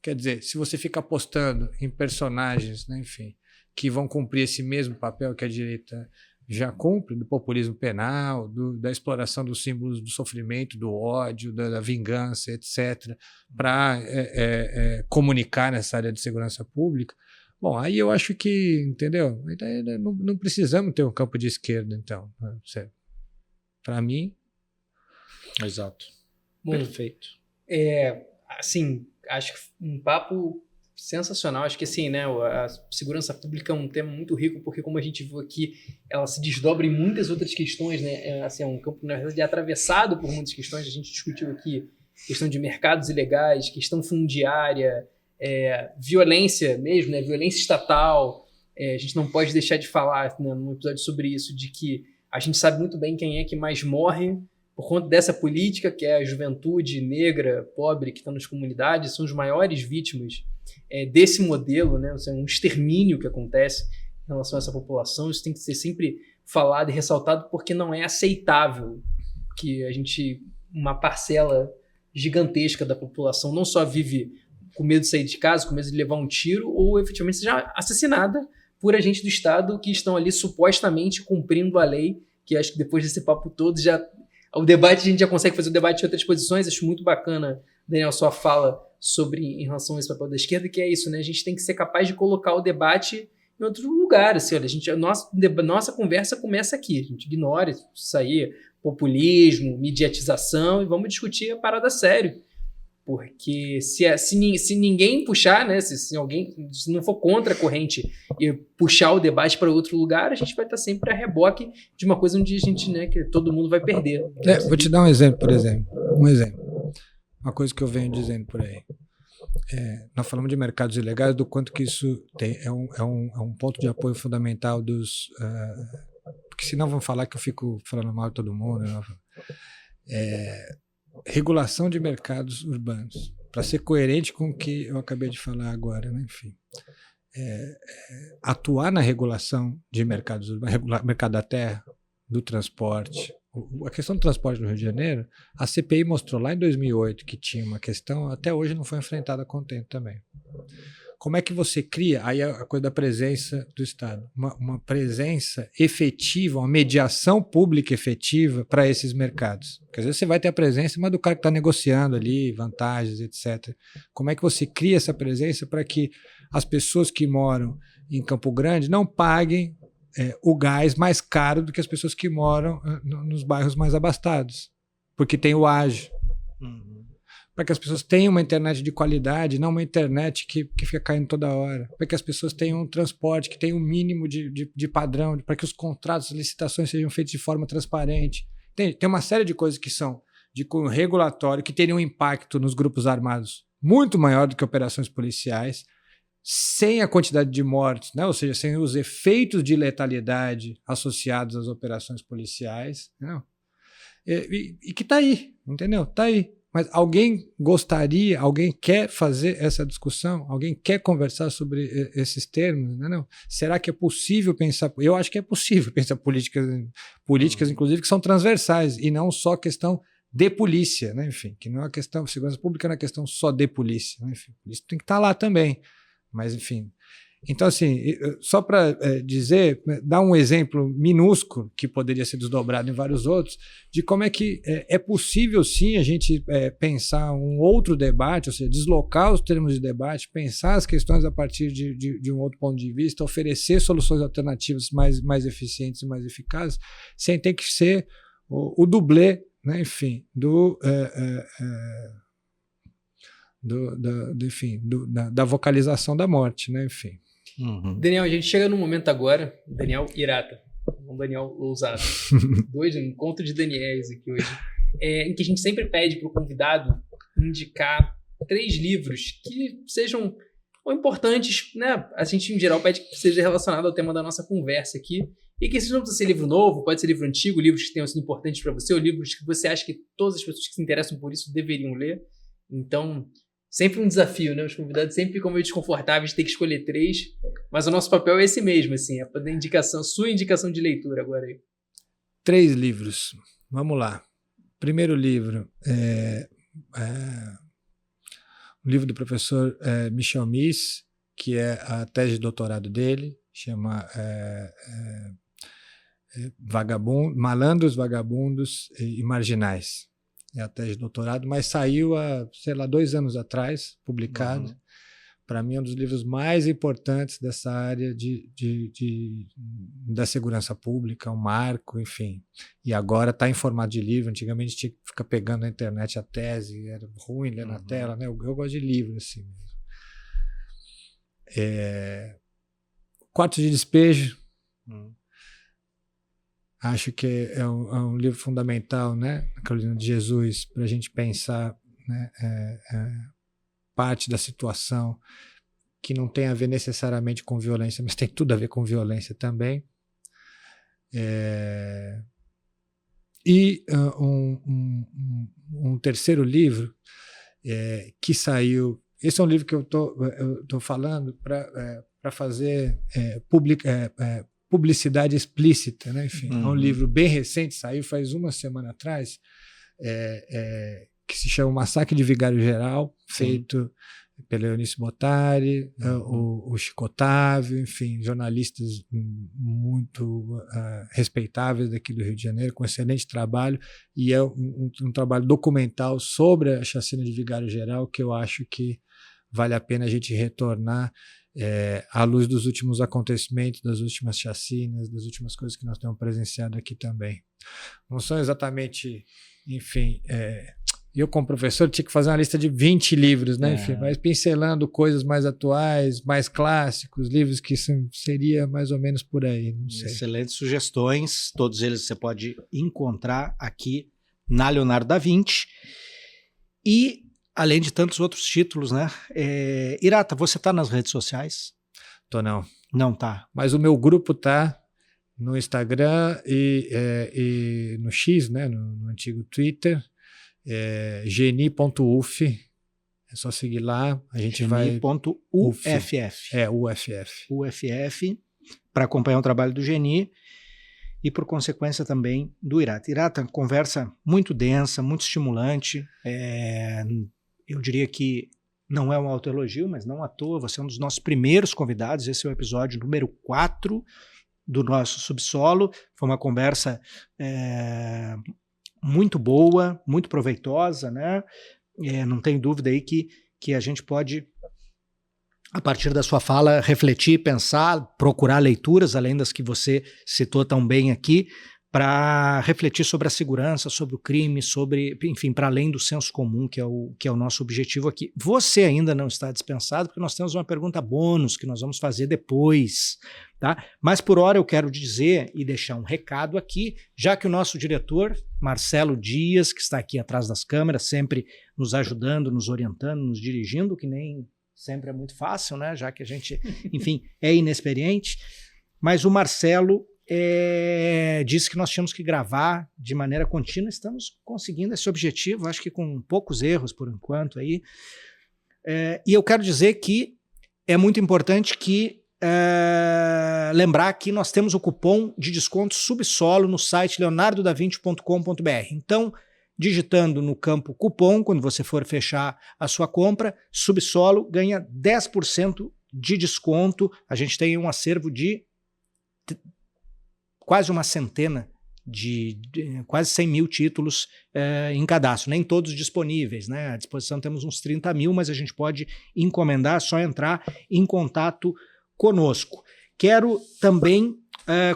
quer dizer, se você fica apostando em personagens, né, enfim, que vão cumprir esse mesmo papel que a direita já cumpre, do populismo penal, da exploração dos símbolos do sofrimento, do ódio, da vingança, etc., para comunicar nessa área de segurança pública, bom, aí eu acho que, entendeu? Não precisamos ter um campo de esquerda, então. Para mim... Exato. Bom, perfeito. Assim, acho que um papo sensacional. Acho que assim, né, a segurança pública é um tema muito rico, porque como a gente viu aqui, ela se desdobra em muitas outras questões, né? Assim, é um campo, na verdade, atravessado por muitas questões. A gente discutiu aqui questão de mercados ilegais, questão fundiária, violência mesmo, né? Violência estatal. A gente não pode deixar de falar, né, num episódio sobre isso, de que a gente sabe muito bem quem é que mais morre por conta dessa política, que é a juventude negra, pobre, que está nas comunidades, são os maiores vítimas desse modelo, né? Um extermínio que acontece em relação a essa população. Isso tem que ser sempre falado e ressaltado, porque não é aceitável que uma parcela gigantesca da população não só vive com medo de sair de casa, com medo de levar um tiro, ou efetivamente seja assassinada por agentes do Estado que estão ali supostamente cumprindo a lei, que acho que depois desse papo todo o debate, a gente já consegue fazer o debate de outras posições. Acho muito bacana, Daniel, sua fala em relação a esse papel da esquerda, que é isso, né? A gente tem que ser capaz de colocar o debate em outro lugar. Assim, olha, nossa conversa começa aqui. A gente ignora isso aí, populismo, mediatização, e vamos discutir a parada sério. Porque se ninguém puxar, né, se não for contra a corrente e puxar o debate para outro lugar, a gente vai estar sempre a reboque de uma coisa onde a gente, né, que todo mundo vai perder. Vou te dar um exemplo, por exemplo. Uma coisa que eu venho dizendo por aí. Nós falamos de mercados ilegais, do quanto que isso é um ponto de apoio fundamental dos... porque senão vão falar que eu fico falando mal de todo mundo. Regulação de mercados urbanos, para ser coerente com o que eu acabei de falar agora, né? Enfim, atuar na regulação de mercados urbanos, mercado da terra, do transporte. A questão do transporte no Rio de Janeiro, a CPI mostrou lá em 2008 que tinha uma questão, até hoje não foi enfrentada a contento também. Como é que você cria, aí a coisa da presença do Estado, uma presença efetiva, uma mediação pública efetiva para esses mercados? Porque às vezes você vai ter a presença, mas do cara que está negociando ali, vantagens, etc. Como é que você cria essa presença para que as pessoas que moram em Campo Grande não paguem o gás mais caro do que as pessoas que moram nos bairros mais abastados? Porque tem o ágio. Para que as pessoas tenham uma internet de qualidade, não uma internet que fica caindo toda hora. Para que as pessoas tenham um transporte que tenha um mínimo de padrão, para que os contratos, as licitações sejam feitos de forma transparente. Tem uma série de coisas que são de cunho regulatório, que teriam um impacto nos grupos armados muito maior do que operações policiais, sem a quantidade de mortes, né? Ou seja, sem os efeitos de letalidade associados às operações policiais. Não? E que está aí, entendeu? Está aí. Mas alguém quer fazer essa discussão? Alguém quer conversar sobre esses termos? Não? Será que é possível pensar? Eu acho que é possível pensar políticas inclusive, que são transversais e não só questão de polícia, né? Enfim, que não é uma questão, segurança pública não é questão só de polícia, né? Enfim, isso tem que estar lá também. Mas, enfim... Então, assim, só para dizer, dar um exemplo minúsculo, que poderia ser desdobrado em vários outros, de como é que é possível, sim, a gente pensar um outro debate, ou seja, deslocar os termos de debate, pensar as questões a partir de um outro ponto de vista, oferecer soluções alternativas mais eficientes e mais eficazes, sem ter que ser o dublê, né, enfim, da vocalização da morte, né? Enfim. Uhum. Daniel, a gente chega num momento agora, Daniel Hirata, não Daniel Lousada, dois encontros de Daniéis aqui hoje, em que a gente sempre pede para o convidado indicar 3 livros que sejam ou importantes, né? A gente em geral pede que seja relacionado ao tema da nossa conversa aqui, e que não precisa ser livro novo, pode ser livro antigo, livros que tenham sido importantes para você, ou livros que você acha que todas as pessoas que se interessam por isso deveriam ler. Então, sempre um desafio, né? Os convidados sempre ficam meio desconfortáveis de ter que escolher 3, mas o nosso papel é esse mesmo, assim, é para indicação, sua indicação de leitura agora aí. 3 livros. Vamos lá. Primeiro livro um livro do professor Michel Mies, que é a tese de doutorado dele, chama Malandros, Vagabundos e Marginais. É a tese de doutorado, mas saiu há, 2 anos atrás, publicado. Para mim, é um dos livros mais importantes dessa área da segurança pública, um marco, enfim. E agora está em formato de livro. Antigamente tinha que ficar pegando na internet a tese, era ruim ler na tela, né? Eu gosto de livro, assim mesmo. Quarto de Despejo. Acho que é um livro fundamental, né? A Carolina de Jesus, para a gente pensar, né? Parte da situação que não tem a ver necessariamente com violência, mas tem tudo a ver com violência também. E um terceiro livro que saiu. Esse é um livro que eu tô falando para fazer publicidade explícita, né? Enfim, é um livro bem recente, saiu faz uma semana atrás, que se chama Massacre de Vigário Geral, feito pelo Eunice Bottari, o Chico Otávio, enfim, jornalistas muito respeitáveis daqui do Rio de Janeiro, com excelente trabalho, e é um trabalho documental sobre a chacina de Vigário Geral, que eu acho que vale a pena a gente retornar à luz dos últimos acontecimentos, das últimas chacinas, das últimas coisas que nós temos presenciado aqui também. Não são exatamente, enfim... Eu, como professor, tinha que fazer uma lista de 20 livros, né? Enfim, mas pincelando coisas mais atuais, mais clássicos, livros que seria mais ou menos por aí, não sei. Excelentes sugestões, todos eles você pode encontrar aqui na Leonardo da Vinci. E, além de tantos outros títulos, né? Hirata, você está nas redes sociais? Tô não. Não tá. Mas o meu grupo tá no Instagram e no X, né? No antigo Twitter. geni.uf, é só seguir lá, a gente vai... Geni.uff. UFF, para acompanhar o trabalho do Geni e, por consequência, também do Hirata. Hirata, conversa muito densa, muito estimulante, eu diria que não é um autoelogio, mas não à toa, você é um dos nossos primeiros convidados, esse é o episódio número 4 do nosso Subsolo, foi uma conversa... muito boa, muito proveitosa, né? Não tem dúvida aí que a gente pode, a partir da sua fala, refletir, pensar, procurar leituras, além das que você citou tão bem aqui, para refletir sobre a segurança, sobre o crime, enfim, para além do senso comum, que é o nosso objetivo aqui. Você ainda não está dispensado, porque nós temos uma pergunta bônus que nós vamos fazer depois, tá? Mas por hora eu quero dizer e deixar um recado aqui, já que o nosso diretor, Marcelo Dias, que está aqui atrás das câmeras, sempre nos ajudando, nos orientando, nos dirigindo, que nem sempre é muito fácil, né? Já que a gente, enfim, é inexperiente, mas o Marcelo disse que nós tínhamos que gravar de maneira contínua, estamos conseguindo esse objetivo, acho que com poucos erros por enquanto aí, e eu quero dizer que é muito importante que lembrar que nós temos o cupom de desconto Subsolo no site leonardodavinci.com.br. Então, digitando no campo cupom, quando você for fechar a sua compra, Subsolo ganha 10% de desconto. A gente tem um acervo de quase uma centena, de quase 100 mil títulos em cadastro, nem todos disponíveis, né? À disposição temos uns 30 mil, mas a gente pode encomendar, só entrar em contato conosco. Quero também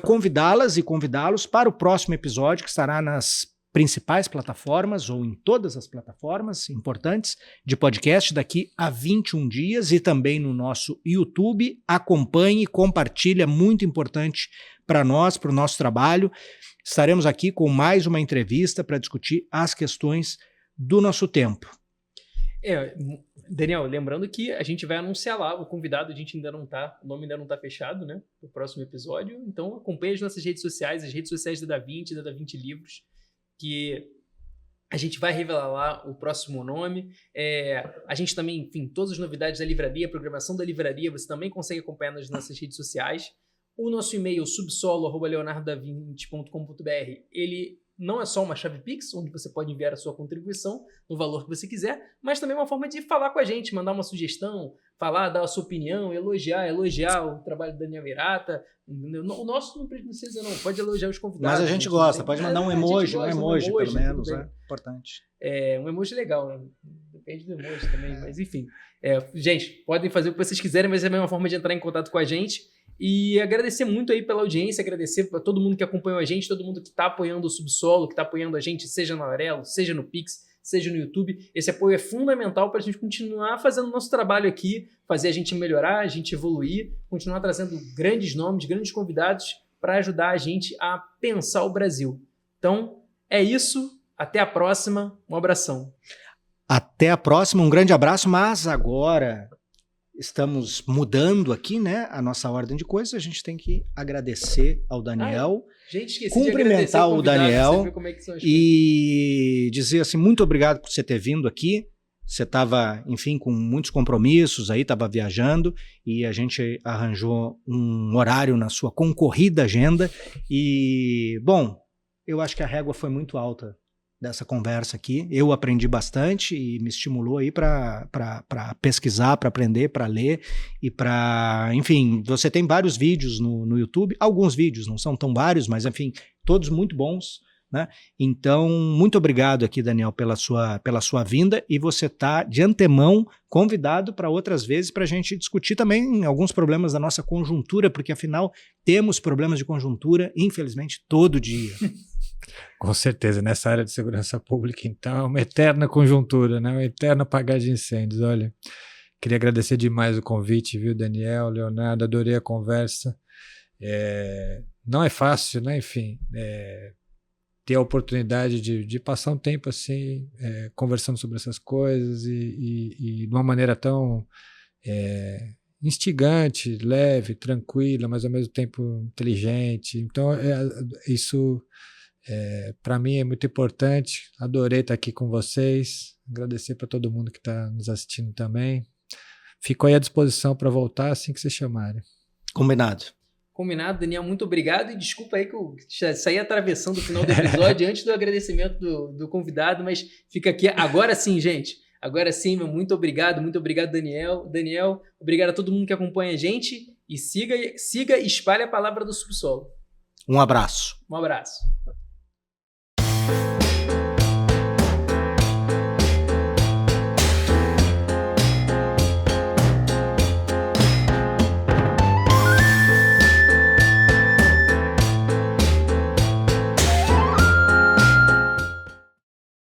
convidá-las e convidá-los para o próximo episódio, que estará nas principais plataformas ou em todas as plataformas importantes de podcast daqui a 21 dias e também no nosso YouTube. Acompanhe, compartilhe, é muito importante para nós, para o nosso trabalho. Estaremos aqui com mais uma entrevista para discutir as questões do nosso tempo. Daniel, lembrando que a gente vai anunciar lá o convidado, o nome ainda não tá fechado, né, no próximo episódio, então acompanhe as nossas redes sociais, as redes sociais da Da20, da Da20 Livros, que a gente vai revelar lá o próximo nome. A gente também, enfim, todas as novidades da livraria, a programação da livraria, você também consegue acompanhar nas nossas redes sociais. O nosso e-mail, subsolo@leonardoda20.com.br, ele não é só uma chave Pix, onde você pode enviar a sua contribuição no valor que você quiser, mas também uma forma de falar com a gente, mandar uma sugestão, dar a sua opinião, elogiar o trabalho do Daniel Virata. O nosso não precisa não, pode elogiar os convidados. Mas a gente gosta, pode mandar um emoji pelo menos, é importante. Um emoji legal, né? Depende do emoji também, mas enfim. Gente, podem fazer o que vocês quiserem, mas é a mesma forma de entrar em contato com a gente. E agradecer muito aí pela audiência, agradecer para todo mundo que acompanhou a gente, todo mundo que está apoiando o Subsolo, que está apoiando a gente, seja no Aurelo, seja no Pix, seja no YouTube. Esse apoio é fundamental para a gente continuar fazendo o nosso trabalho aqui, fazer a gente melhorar, a gente evoluir, continuar trazendo grandes nomes, grandes convidados para ajudar a gente a pensar o Brasil. Então, é isso. Até a próxima. Um abração. Até a próxima. Um grande abraço. Mas agora estamos mudando aqui, né, a nossa ordem de coisas. A gente tem que agradecer ao Daniel, cumprimentar o Daniel e dizer assim, muito obrigado por você ter vindo aqui. Você estava, enfim, com muitos compromissos aí, estava viajando e a gente arranjou um horário na sua concorrida agenda. E, bom, eu acho que a régua foi muito alta dessa conversa aqui. Eu aprendi bastante e me estimulou aí para pesquisar, para aprender, para ler e para, enfim, você tem vários vídeos no YouTube, alguns vídeos, não são tão vários, mas enfim, todos muito bons, né? Então, muito obrigado aqui, Daniel, pela sua vinda, e você está de antemão convidado para outras vezes para a gente discutir também alguns problemas da nossa conjuntura, porque afinal temos problemas de conjuntura, infelizmente, todo dia. Com certeza, nessa área de segurança pública, então, é uma eterna conjuntura, né? Uma eterna apagar de incêndios. Olha, queria agradecer demais o convite, viu, Daniel, Leonardo, adorei a conversa. Não é fácil, né? Enfim, ter a oportunidade de passar um tempo assim, conversando sobre essas coisas e de uma maneira tão instigante, leve, tranquila, mas ao mesmo tempo inteligente. Então, isso... para mim é muito importante. Adorei estar aqui com vocês, agradecer para todo mundo que está nos assistindo também. Fico aí à disposição para voltar assim que vocês chamarem. Combinado, Daniel, muito obrigado, e desculpa aí que eu saí atravessando o final do episódio antes do agradecimento do convidado, mas fica aqui, agora sim, gente, agora sim, muito obrigado, Daniel, obrigado a todo mundo que acompanha a gente, e siga e espalhe a palavra do Subsolo. Um abraço. Um abraço.